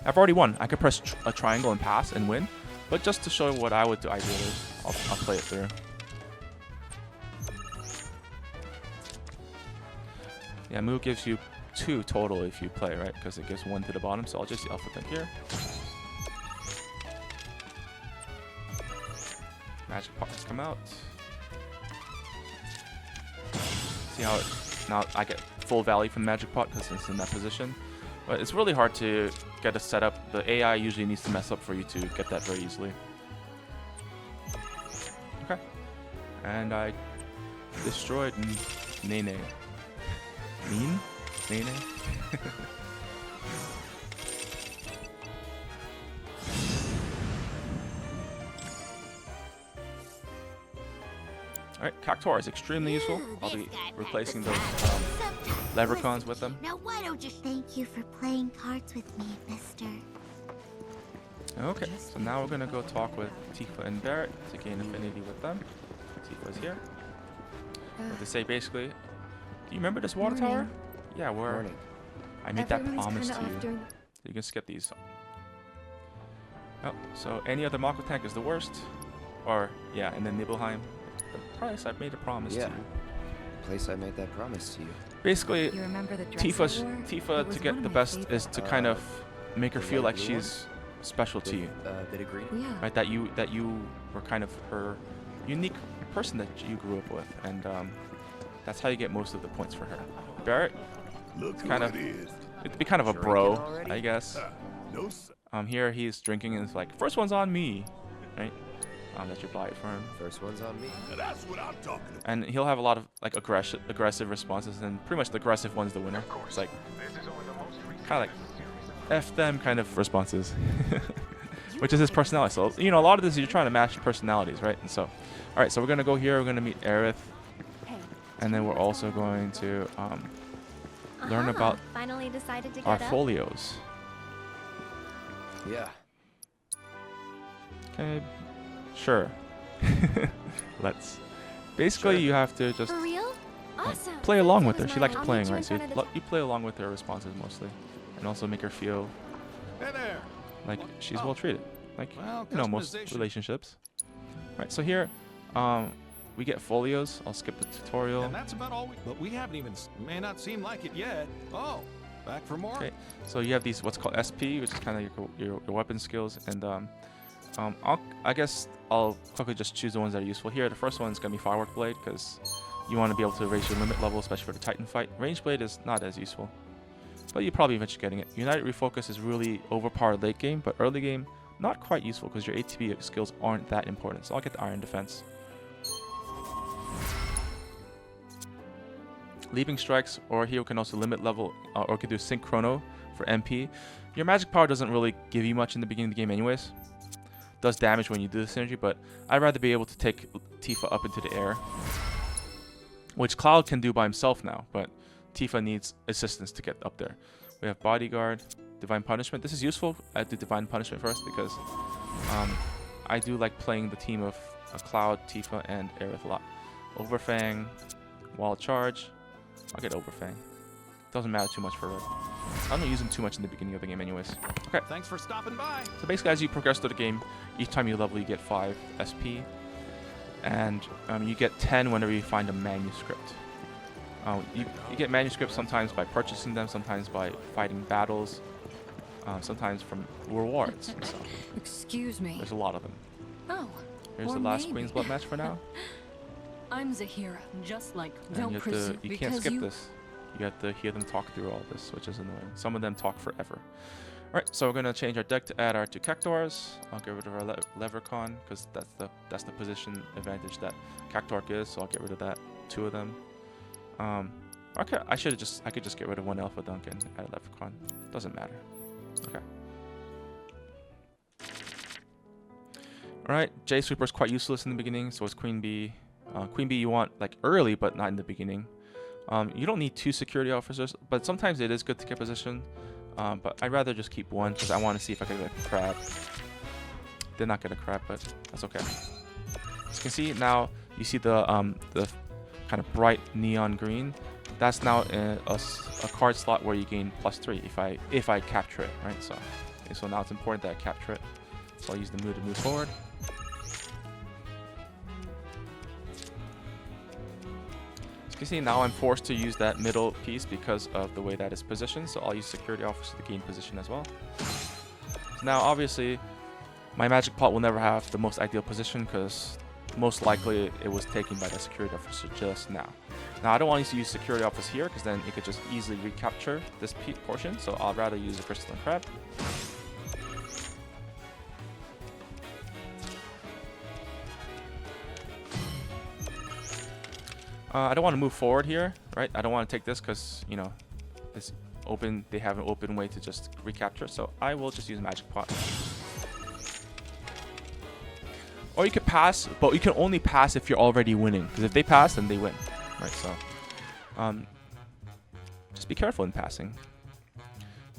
I've already won. I could press a triangle and pass and win, but just to show what I would do ideally, I'll play it through. Yeah, move gives you 2 total if you play, right? Because it gives 1 to the bottom, so I'll just alpha thing here. Magic pot has come out. See how now I get full value from the magic pot because it's in that position. But it's really hard to get a setup. The AI usually needs to mess up for you to get that very easily. Okay. And I destroyed Nene. Nene? Nene? Alright, Cactuar is extremely useful. I'll be replacing those leprechauns with them. Now why don't you thank you for playing cards with me, mister? Okay, so now we're gonna go talk with Tifa and Barrett to gain affinity with them. Tifa's here. What they say basically, do you remember this water tower? Yeah, where I made that promise to you. You can skip these. Oh, so any other Mako tank is the worst. Or, yeah, and then Nibelheim. The place I made a promise to you. The place I made that promise to you. Basically, You remember the dress Tifa to get the best is to kind of make her feel like she's special to you. Bit of green? Yeah. Right, that you were kind of her unique person that you grew up with, and that's how you get most of the points for her. Barrett, it's kind of it'd be kind of a bro, I guess. Here he's drinking and it's like, first one's on me, right? That you buy it for him. First one's on me. That's what I'm talking about. And he'll have a lot of like aggressive responses, and pretty much the aggressive one's the winner. It's like kind of like F them kind of responses, which is his personality. So you know, a lot of this you're trying to match personalities, right? And so, all right, so we're gonna go here. We're gonna meet Aerith, and then we're also going to learn about Finally decided to our get up. folios. Yeah. Okay, sure. Let's. Basically, you have to just For real? Awesome. play along with her. Since She it was likes mine, I'll playing, meet you right? in So front of the you play along with her responses mostly, and also make her feel Hey there. like she's well treated, like Well, you know, most customization. relationships. Right. So here, we get folios. I'll skip the tutorial. And that's about all but we haven't even, may not seem like it yet. Oh, back for more? Okay. So you have these what's called SP, which is kind of your weapon skills, and I guess I'll quickly just choose the ones that are useful here. The first one is gonna be Firework Blade because you want to be able to raise your limit level, especially for the Titan fight. Range Blade is not as useful, but you're probably eventually getting it. United Refocus is really overpowered late game, but early game not quite useful because your ATB skills aren't that important. So I'll get the Iron Defense. Leaping Strikes, or here we can also limit level, or can do Synchrono for MP. Your magic power doesn't really give you much in the beginning of the game anyways. Does damage when you do the synergy, but I'd rather be able to take Tifa up into the air, which Cloud can do by himself now, but Tifa needs assistance to get up there. We have Bodyguard, Divine Punishment. This is useful. I do Divine Punishment first because I do like playing the team of Cloud, Tifa, and Aerith a lot. Overfang, Wild Charge. I'll get Overfang. Doesn't matter too much for her. I don't use them too much in the beginning of the game anyways. Okay. Thanks for stopping by. So basically, as you progress through the game, each time you level, you get 5 SP. And you get 10 whenever you find a manuscript. You get manuscripts sometimes by purchasing them, sometimes by fighting battles, sometimes from rewards. So Excuse me. there's a lot of them. Oh. Here's or the last maybe. Queen's Blood match for now. I'm Zahira, just like And you can't skip this. You have to hear them talk through all this, which is annoying. Some of them talk forever. Alright, so we're gonna change our deck to add our 2 Cactuars. I'll get rid of our Leprechaun because that's the position advantage that Cactuar is. So I'll get rid of that 2 of them. Okay, I could just get rid of 1 Alpha Dunk and add a Leprechaun. Doesn't matter. Okay. Alright, J Sweeper is quite useless in the beginning, so is Queen Bee. Queen Bee you want like early, but not in the beginning. You don't need 2 security officers, but sometimes it is good to get position. But I'd rather just keep 1 because I want to see if I can get a crab. Did not get a crab, but that's okay. As you can see now, you see the kind of bright neon green. That's now a card slot where you gain +3 if I capture it, right? So now it's important that I capture it. So I'll use the move to move forward. You see now I'm forced to use that middle piece because of the way that it's positioned, so I'll use security officer to gain position as well. So now obviously my magic pot will never have the most ideal position because most likely it was taken by the security officer just now. Now I don't want to use security officer here because then it could just easily recapture this portion, so I'll rather use a crystalline crab. I don't want to move forward here, right? I don't want to take this because, you know, it's open. They have an open way to just recapture. So I will just use Magic Pot. Or you could pass, but you can only pass if you're already winning. Because if they pass, then they win, right? So just be careful in passing.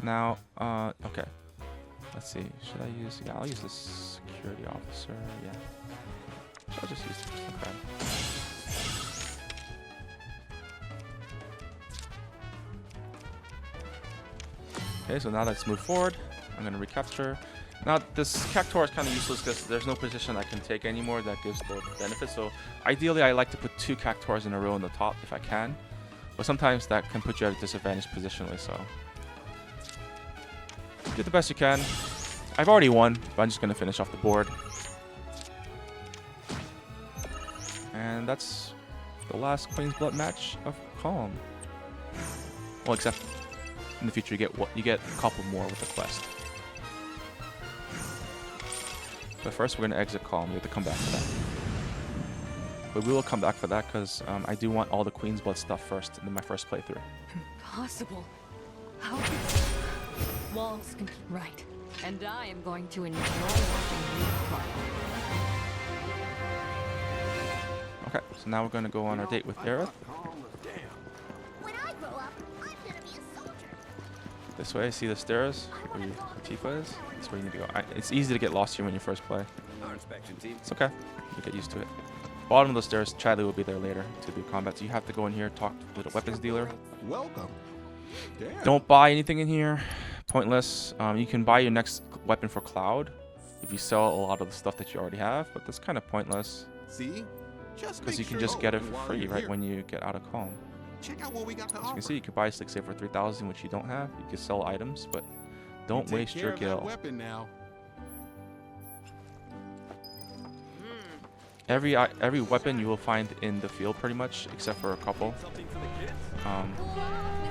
Now, okay. Let's see. Should I use? Yeah, I'll use this security officer. Yeah. I'll just use the crystal crab. Okay, so now let's move forward. I'm going to recapture. Now, this Cactuar is kind of useless because there's no position I can take anymore that gives the benefit. So, ideally, I like to put 2 Cactuars in a row on the top if I can. But sometimes that can put you at a disadvantage positionally, so do the best you can. I've already won, but I'm just going to finish off the board. And that's the last Queen's Blood match of Calm. Well, except in the future, you get a couple more with the quest. But first, we're going to exit Calm. We have to come back for that. But we will come back for that because I do want all the Queen's Blood stuff first in my first playthrough. Impossible. How? Walls can keep right. And I am going to enjoy watching you cry. Okay, so now we're going to go on our date with Aerith. When I grow up, I'm gonna be a soldier. This way, see the stairs where Tifa is? That's where you need to go. It's easy to get lost here when you first play. Our inspection team. It's okay. You get used to it. Bottom of the stairs, Chadley will be there later to do combat. So you have to go in here, talk with a weapons dealer. Welcome. Damn. Don't buy anything in here. Pointless. You can buy your next weapon for Cloud if you sell a lot of the stuff that you already have, but that's kind of pointless. See? Just because you can sure just get it open for while free you're right here. when you get out of Calm. Check out what we got to As you offer. can see, you can buy Slick Save for 3,000, which you don't have. You can sell items, but don't You take waste care your of that gil. weapon now. Every weapon you will find in the field pretty much, except for a couple.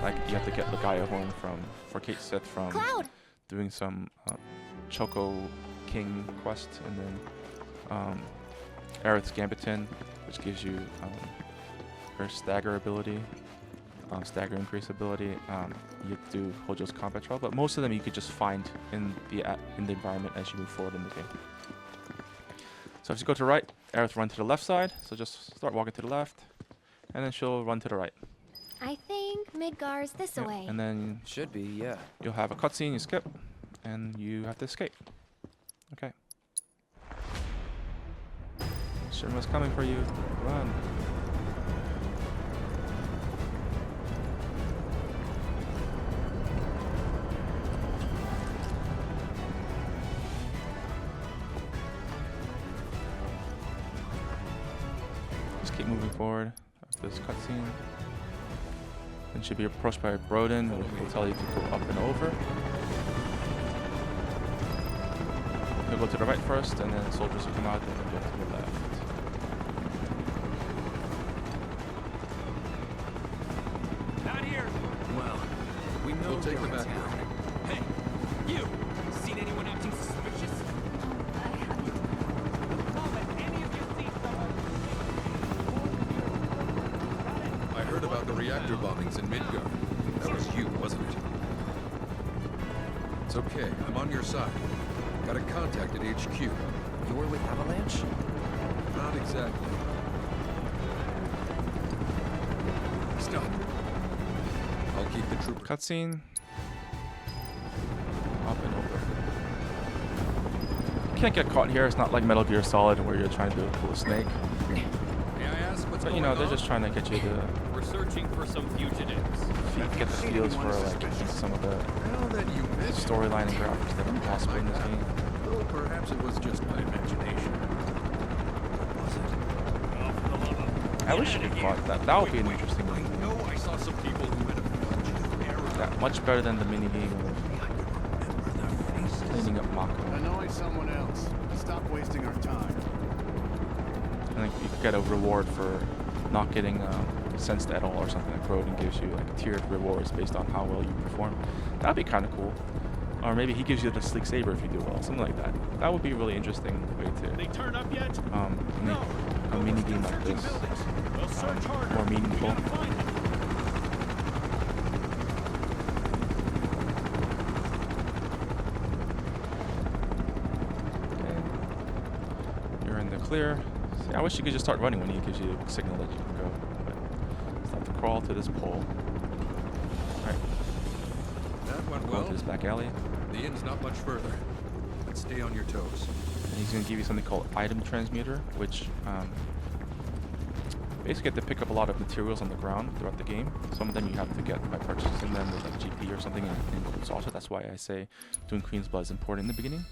Like you have to get the Gaia Horn for Kate Sith from doing some Choco King quest, and then Aerith's Gambitin, which gives you her stagger ability, stagger increase ability. You have to do Hojo's combat trial, but most of them you could just find in the environment as you move forward in the game. So if you go to the right, Aerith run to the left side. So just start walking to the left, and then she'll run to the right. I think Midgar's this Yeah, way. and then Should be, yeah. you'll have a cutscene, you skip, and you have to escape. Okay. Sherma's coming for you. Run. Just keep moving forward after this cutscene. Then should be approached by Broden, which will tell you to go up and over. You'll go to the right first, and then soldiers will come out, and then go to the left. Not here. Well, we know We'll take you're the in back town. Hey, You! Seen anyone acting suspicious? I heard about the reactor bombings in Midgard. That was you, wasn't it? It's okay. I'm on your side. Got a contact at HQ. You were with Avalanche? Not exactly. Stop. I'll keep the trooper. Cutscene. Up and over. You can't get caught here. It's not like Metal Gear Solid where you're trying to pull a snake. May I ask what's But going you know, on? they're just trying to get you to We're searching for some fugitives. get the feels for like some of the Now that you mention storyline and graphics that are possible in this game. though perhaps it was just my imagination. Was it? I wish you could fight that. That would be an interesting I one. know I saw some people who had a bunch of errors. That much better than the mini game of cleaning up Mako. Annoy someone else. Stop wasting our time. I think you could get a reward for not getting sensed at all or something like Rodin gives you like tiered rewards based on how well you perform. That'd be kind of cool. Or maybe he gives you the sleek saber if you do well, something like that. That would be a really interesting way to They turn up yet? make a mini game like this We'll search harder. more meaningful. Find it. Okay. You're in the clear. See, I wish you could just start running when he gives you a signal that you can go. But you have to crawl to this pole. Alright, That went crawl well. to this back alley. The inn's not much further. But stay on your toes. And he's going to give you something called item transmuter, which basically you have to pick up a lot of materials on the ground throughout the game. Some of them you have to get by purchasing them with like GP or something in also. That's why I say doing Queen's Blood is important in the beginning.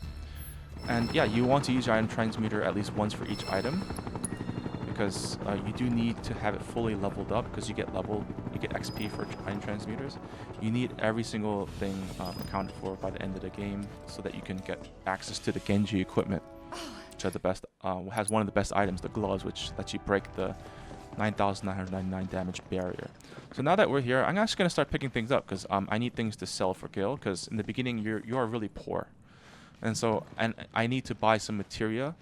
And yeah, you want to use your item transmuter at least once for each item, because you do need to have it fully leveled up, because you get XP for item transmuters. You need every single thing accounted for by the end of the game so that you can get access to the Genji equipment, which are the best, has one of the best items, the gloves, which lets you break the 9,999 damage barrier. So now that we're here, I'm actually going to start picking things up, because I need things to sell for Gil, because in the beginning you are really poor. And so I need to buy some materia,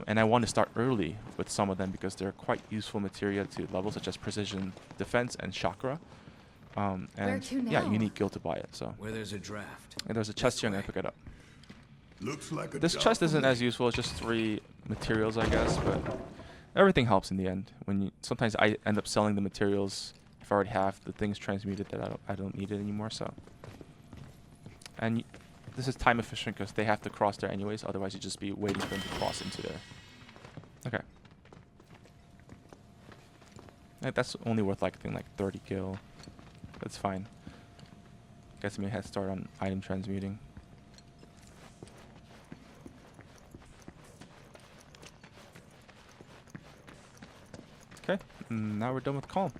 and I want to start early with some of them because they're quite useful materia to level, such as precision defense and chakra. And yeah, you need Gil to buy it. So Where there's a draft. and there's a chest here, I'm going to pick it up. Looks like a This job chest for isn't me. as useful, it's just 3 materials, I guess, but everything helps in the end. Sometimes I end up selling the materials if I already have the things transmuted that I don't need it anymore. So, and this is time efficient because they have to cross there anyways. Otherwise, you'd just be waiting for them to cross into there. Okay. That's only worth like I think like 30 gil. That's fine. Guess me a head start on item transmuting. Okay, now we're done with Calm.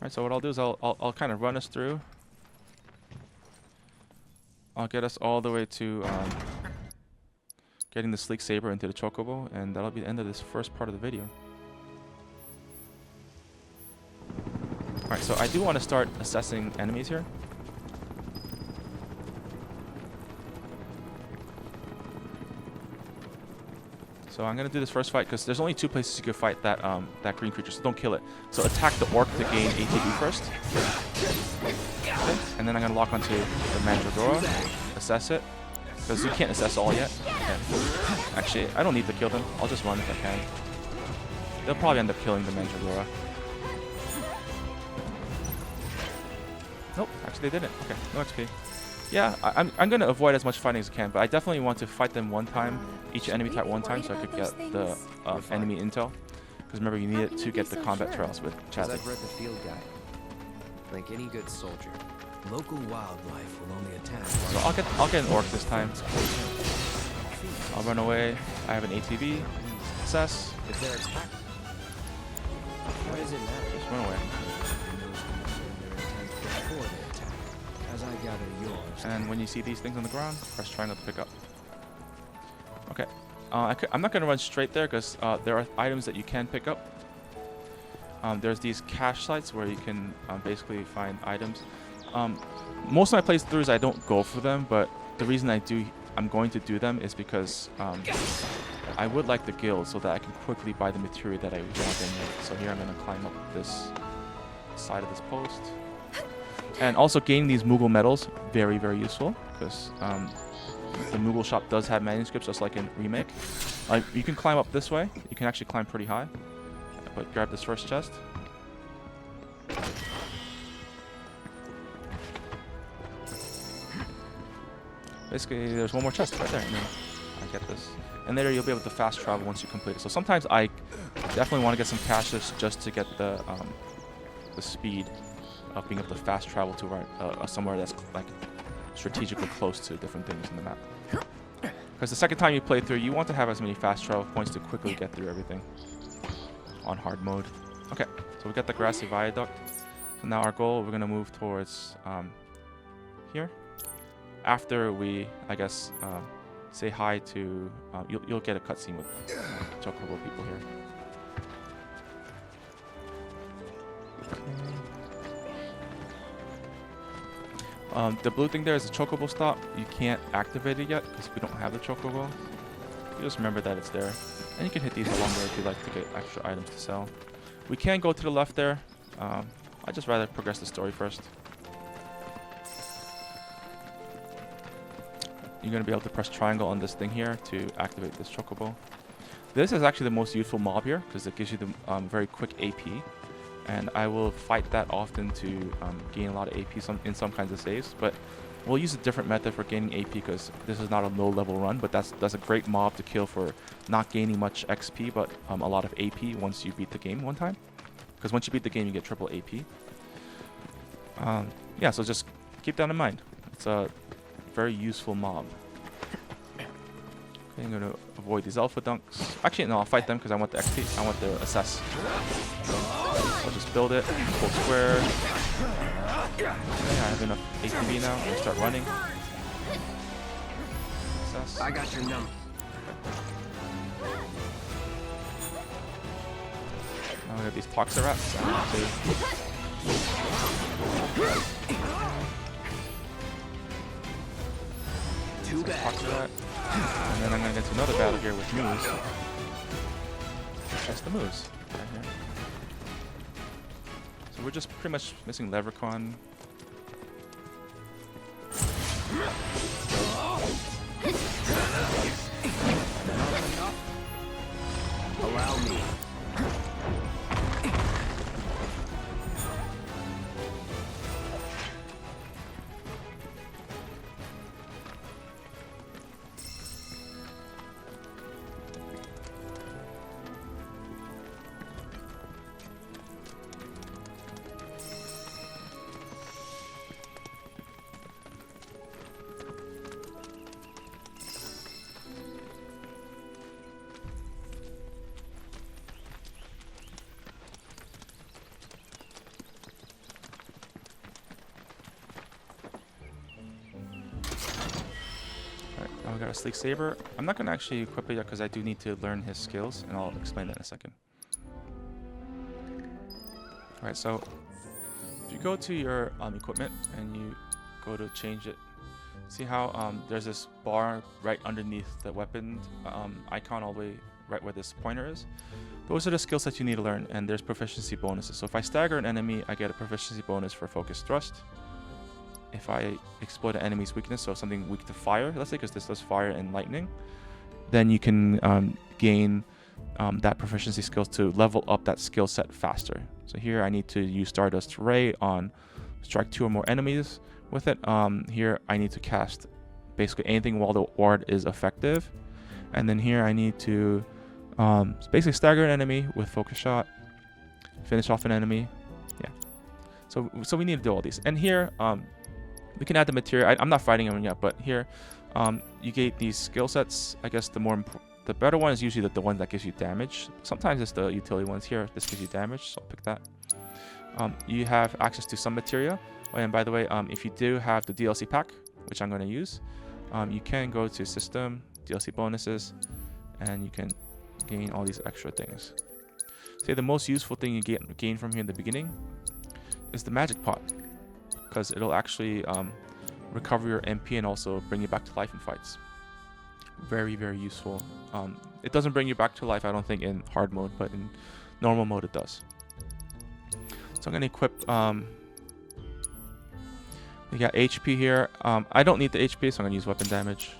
Alright, so what I'll do is I'll kind of run us through. I'll get us all the way to getting the sleek saber into the chocobo, and that'll be the end of this first part of the video. Alright, so I do want to start assessing enemies here. So I'm gonna do this first fight because there's only 2 places you can fight that that green creature, so don't kill it. So attack the orc to gain ATB first. Okay. And then I'm gonna lock onto the Mandragora, assess it, because you can't assess all yet. Okay. Actually, I don't need to kill them. I'll just run if I can. They'll probably end up killing the Mandragora. Nope, actually they didn't. Okay, no XP. Yeah, I'm gonna avoid as much fighting as I can, but I definitely want to fight them one time, each enemy type one time, so I could get the enemy intel. Because remember, you need it to get the combat trials with Because Chadley. I've read the field guide. Like any good soldier, Local wildlife will only attack. So I'll get an orc this time. I'll run away. I have an ATV. Assess. if they're attacked, what does it matter? Just run away. Before they attack. As I gather yours. And when you see these things on the ground, press try not to pick up. Okay. I'm not going to run straight there because there are items that you can pick up. There's these cache sites where you can basically find items. Most of my playthroughs I don't go for them, but the reason I'm going to do them is because I would like the guild so that I can quickly buy the material that I want in it. So here I'm going to climb up this side of this post. And also gaining these Moogle medals, very, very useful, because the Moogle shop does have manuscripts just like in Remake. You can climb up this way. You can actually climb pretty high. But grab this first chest. Basically, there's one more chest right there. And then I get this. And there you'll be able to fast travel once you complete it. So sometimes I definitely want to get some caches just to get the speed of being able to fast travel to somewhere that's like strategically close to different things in the map. Because the second time you play through, you want to have as many fast travel points to quickly get through everything on hard mode. Okay, so we got the grassy viaduct. So now our goal, we're going to move towards here. After we, I guess, say hi to, you'll get a cutscene with Chocobo people here. The blue thing there is a Chocobo stop. You can't activate it yet because we don't have the Chocobo. You just remember that it's there. And you can hit these along there if you'd like to get extra items to sell. We can go to the left there. I'd just rather progress the story first. You're going to be able to press triangle on this thing here to activate this Chocobo. This is actually the most useful mob here because it gives you the very quick AP. And I will fight that often to gain a lot of AP in some kinds of saves. But we'll use a different method for gaining AP because this is not a low level run. But that's a great mob to kill for not gaining much XP but a lot of AP once you beat the game one time. Because once you beat the game you get triple AP. Yeah, so just keep that in mind. It's a very useful mob. Okay, I'm going to avoid these alpha dunks. Actually, no, I'll fight them because I want the XP. I want the assess. So I'll just build it. Full square. Okay, I have enough ATB now. I'm going to start running. Assess. I got your number. Now we have these Toxirats. Too bad. And then I'm going to get to another battle here with Moose. That's the Moose right here. So we're just pretty much missing Leprechaun. Allow me. We got a Sleek Saber. I'm not going to actually equip it yet because I do need to learn his skills, and I'll explain that in a second. Alright, so if you go to your equipment and you go to change it, see how there's this bar right underneath the weapon icon all the way right where this pointer is? Those are the skill sets you need to learn, and there's proficiency bonuses. So if I stagger an enemy, I get a proficiency bonus for focus thrust. If I exploit an enemy's weakness, so something weak to fire, let's say, because this does fire and lightning, then you can gain that proficiency skills to level up that skill set faster. So here I need to use Stardust Ray on strike 2 or more enemies with it. Here I need to cast basically anything while the ward is effective. And then here I need to basically stagger an enemy with focus shot, finish off an enemy. Yeah. So we need to do all these. And here, we can add the material. I'm not fighting him yet, but here you get these skill sets. I guess the better one is usually the one that gives you damage. Sometimes it's the utility ones. Here, this gives you damage, so I'll pick that. You have access to some materia. Oh, and by the way, if you do have the DLC pack, which I'm going to use, you can go to System, DLC Bonuses, and you can gain all these extra things. Say the most useful thing you gain from here in the beginning is the Magic Pot. because it'll actually recover your MP and also bring you back to life in fights. Very, very useful. It doesn't bring you back to life, I don't think, in hard mode, but in normal mode it does. So I'm going to equip... we got HP here. I don't need the HP, so I'm going to use weapon damage.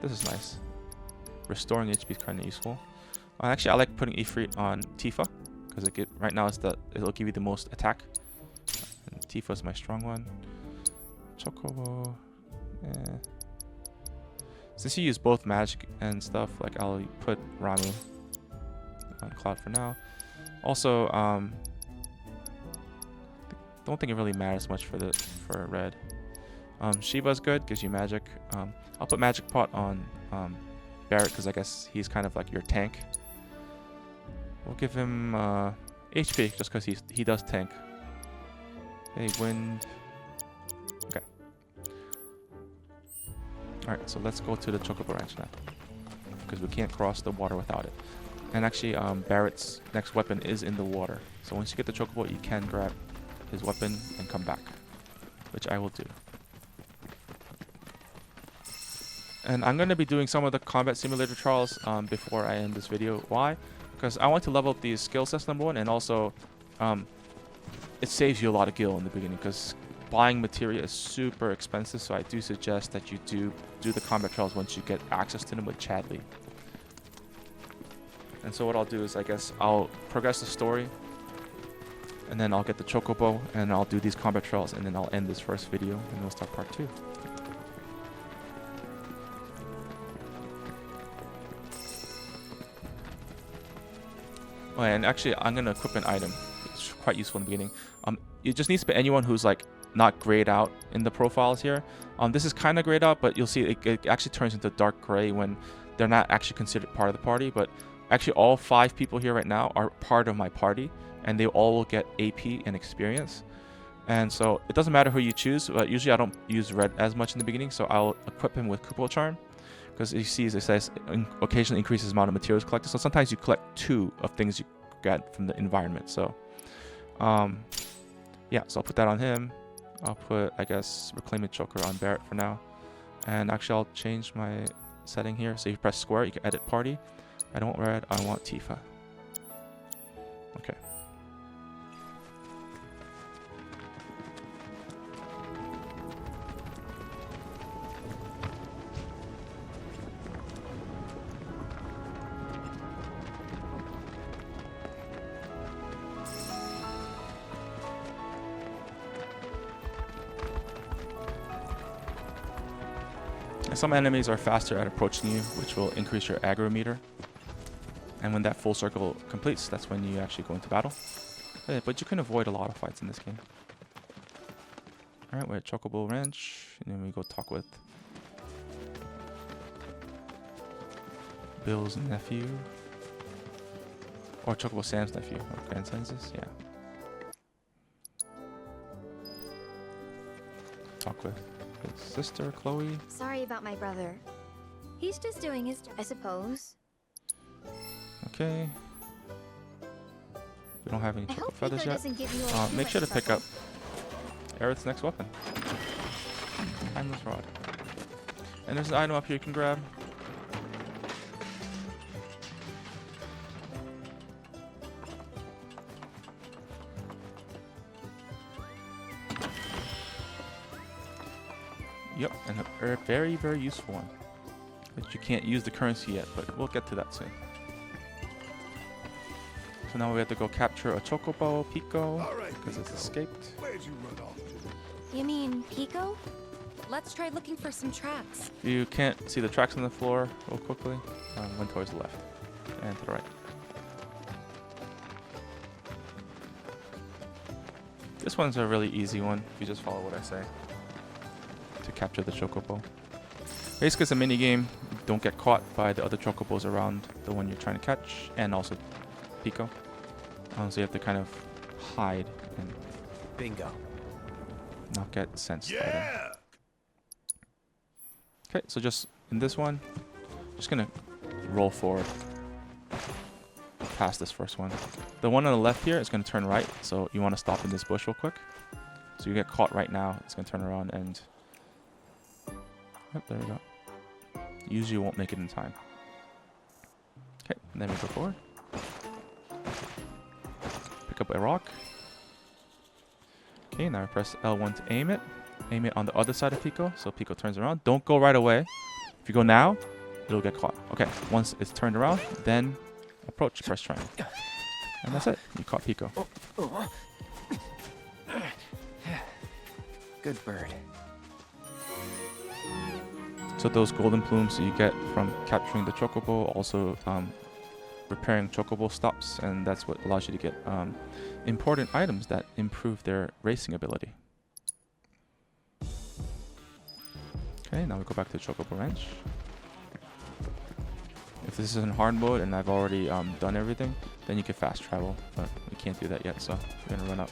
This is nice. Restoring HP is kind of useful. Actually, I like putting Ifrit on Tifa, because right now it'll give you the most attack. And Tifa is my strong one. Chocobo. Since you use both magic and stuff, like I'll put Ramu on Cloud for now. Also, don't think it really matters much for red. Shiva's good, gives you magic. I'll put Magic Pot on Barrett because I guess he's kind of like your tank. We'll give him HP just because he does tank. Okay, wind. Okay. Alright, so let's go to the Chocobo Ranch now, because we can't cross the water without it. And actually, Barrett's next weapon is in the water. So once you get the Chocobo, you can grab his weapon and come back, which I will do. And I'm going to be doing some of the combat simulator trials before I end this video. Why? Because I want to level up these skill sets, number one, and also it saves you a lot of gil in the beginning, because buying materia is super expensive, so I do suggest that you do the combat trials once you get access to them with Chadley. And so what I'll do is, I guess I'll progress the story, and then I'll get the Chocobo, and I'll do these combat trials, and then I'll end this first video, and we'll start part 2. Oh, and actually, I'm going to equip an item. It's quite useful in the beginning. It just needs to be anyone who's like not grayed out in the profiles here. This is kind of grayed out, but you'll see it actually turns into dark gray when they're not actually considered part of the party. But actually, all 5 people here right now are part of my party, and they all will get AP and experience. And so it doesn't matter who you choose, but usually I don't use red as much in the beginning, so I'll equip him with Kupo Charm. Because you see, as it says, occasionally increases the amount of materials collected. So sometimes you collect 2 of things you get from the environment. So, yeah, so I'll put that on him. I'll put, I guess, Reclaiming Choker on Barrett for now. And actually, I'll change my setting here. So you press square, you can edit party. I don't want red, I want Tifa. Okay. Some enemies are faster at approaching you, which will increase your aggro meter. And when that full circle completes, that's when you actually go into battle. But you can avoid a lot of fights in this game. Alright, we're at Chocobo Ranch, and then we go talk with Bill's nephew. Or Chocobo Sam's nephew, or grandson is this? Yeah. Talk with his sister, Chloe. Sorry about my brother. He's just doing his job, I suppose. Okay. We don't have any Choco feathers Piko yet. doesn't give you Make sure to pick up Aerith's next weapon. Timeless Rod. And there's an item up here you can grab. Yep, and a very, very useful one. But you can't use the currency yet, but we'll get to that soon. So now we have to go capture a Chocobo, Piko, because it's escaped. Where'd you run off to? You mean Piko? Let's try looking for some tracks. If you can't see the tracks on the floor real quickly, one towards the left and to the right. This one's a really easy one if you just follow what I say to capture the Chocobo. Basically, it's a mini game. Don't get caught by the other Chocobos around the one you're trying to catch, and also Piko. So you have to kind of hide and bingo, not get sensed by them. Okay, so just in this one, just gonna roll forward. past this first one. The one on the left here is going to turn right, so you want to stop in this bush real quick. So you get caught right now. It's going to turn around and... Yep, there we go. Usually you won't make it in time. Okay, and then we go forward. Pick up a rock. Okay, now press L1 to aim it. Aim it on the other side of Piko, so Piko turns around. Don't go right away. If you go now, it'll get caught. Okay, once it's turned around, then approach, press triangle. And that's it. You caught Piko. Good bird. So those golden plumes you get from capturing the chocobo, also repairing chocobo stops, and that's what allows you to get important items that improve their racing ability. Okay, now we go back to the chocobo ranch. If this is in hard mode and I've already done everything, then you can fast travel, but we can't do that yet, so we're gonna run up.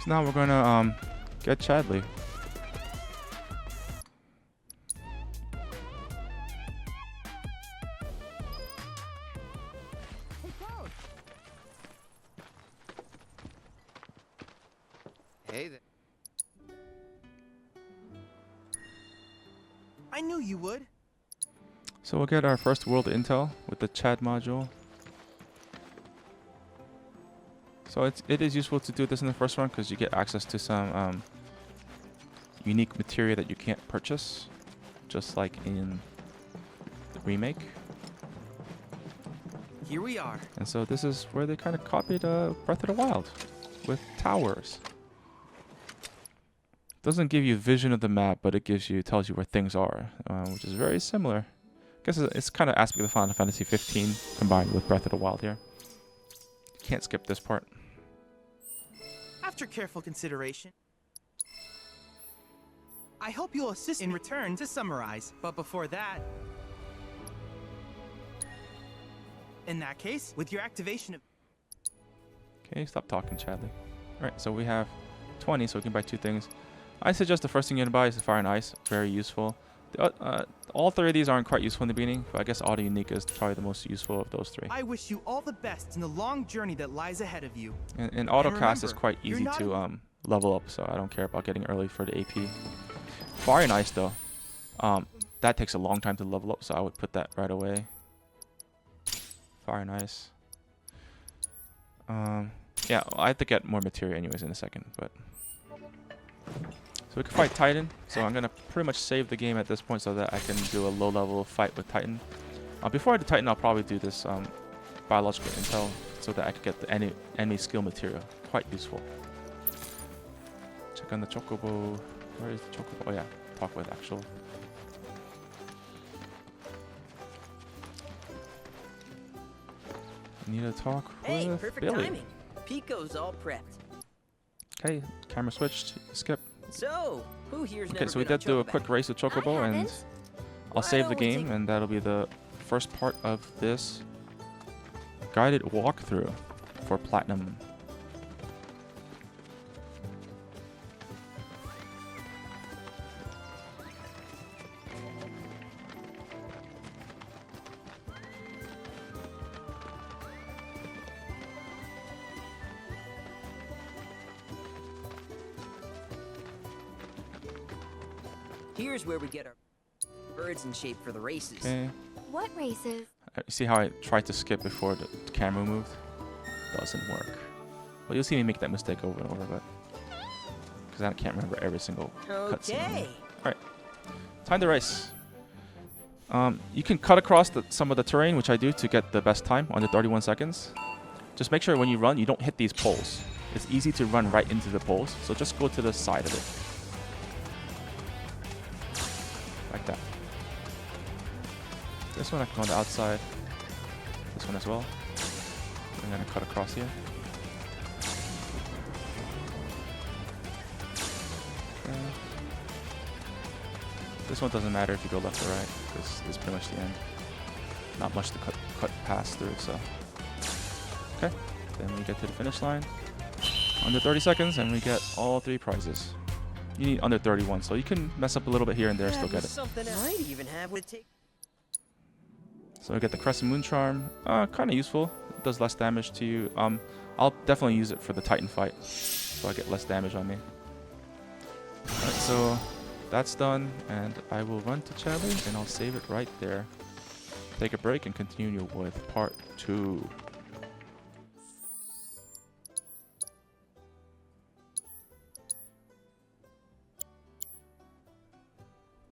So now we're gonna get Chadley. Hey there. I knew you would. So we'll get our first world intel with the Chad module. So it is useful to do this in the first one because you get access to some unique material that you can't purchase, just like in the remake. Here we are. And so this is where they kind of copied Breath of the Wild with towers. Doesn't give you vision of the map, but it tells you where things are, which is very similar. I guess it's kind of aspect of Final Fantasy 15 combined with Breath of the Wild here. Can't skip this part. After careful consideration, I hope you'll assist in return to summarize. But before that, in that case, with your activation of... Okay, stop talking, Chadley. Alright, so we have 20, so we can buy 2 things. I suggest the first thing you're going to buy is the Fire and Ice. Very useful. All 3 of these aren't quite useful in the beginning, but I guess Auto Unique is probably the most useful of those 3. I wish you all the best in the long journey that lies ahead of you. And Autocast is quite easy to level up, so I don't care about getting early for the AP. Fire and Ice, though, that takes a long time to level up, so I would put that right away. Fire and Ice. Yeah, I have to get more material anyways in a second, but... So we can fight Titan, so I'm going to pretty much save the game at this point so that I can do a low-level fight with Titan. Before I do Titan, I'll probably do this biological intel so that I can get the enemy skill material. Quite useful. Check on the Chocobo. Where is the Chocobo? Oh yeah, talk with actual. Need to talk with perfect Billy. timing. Piko's all prepped. Okay, camera switched. Skip. So, who here's Okay, so we did do a quick race with Chocobo, and I'll save the game, and that'll be the first part of this guided walkthrough for Platinum. Here's where we get our birds in shape for the races. Okay. What races? See how I tried to skip before the camera moved? Doesn't work. Well, you'll see me make that mistake over and over, but because I can't remember every single cutscene. Okay. All right, time to race. You can cut across some of the terrain, which I do to get the best time under 31 seconds. Just make sure when you run, you don't hit these poles. It's easy to run right into the poles, so just go to the side of it. Like that. This one I can go on the outside. This one as well. I'm gonna cut across here. This one doesn't matter if you go left or right, because it's pretty much the end. Not much to cut past through, so. Okay, then we get to the finish line. Under 30 seconds, and we get all 3 prizes. You need under 31, so you can mess up a little bit here and there, still get it. Something I might even have would take. So we get the Crescent Moon Charm. Kind of useful. It does less damage to you. I'll definitely use it for the Titan fight, so I get less damage on me. Alright, so that's done, and I will run to challenge, and I'll save it right there. Take a break and continue with part 2.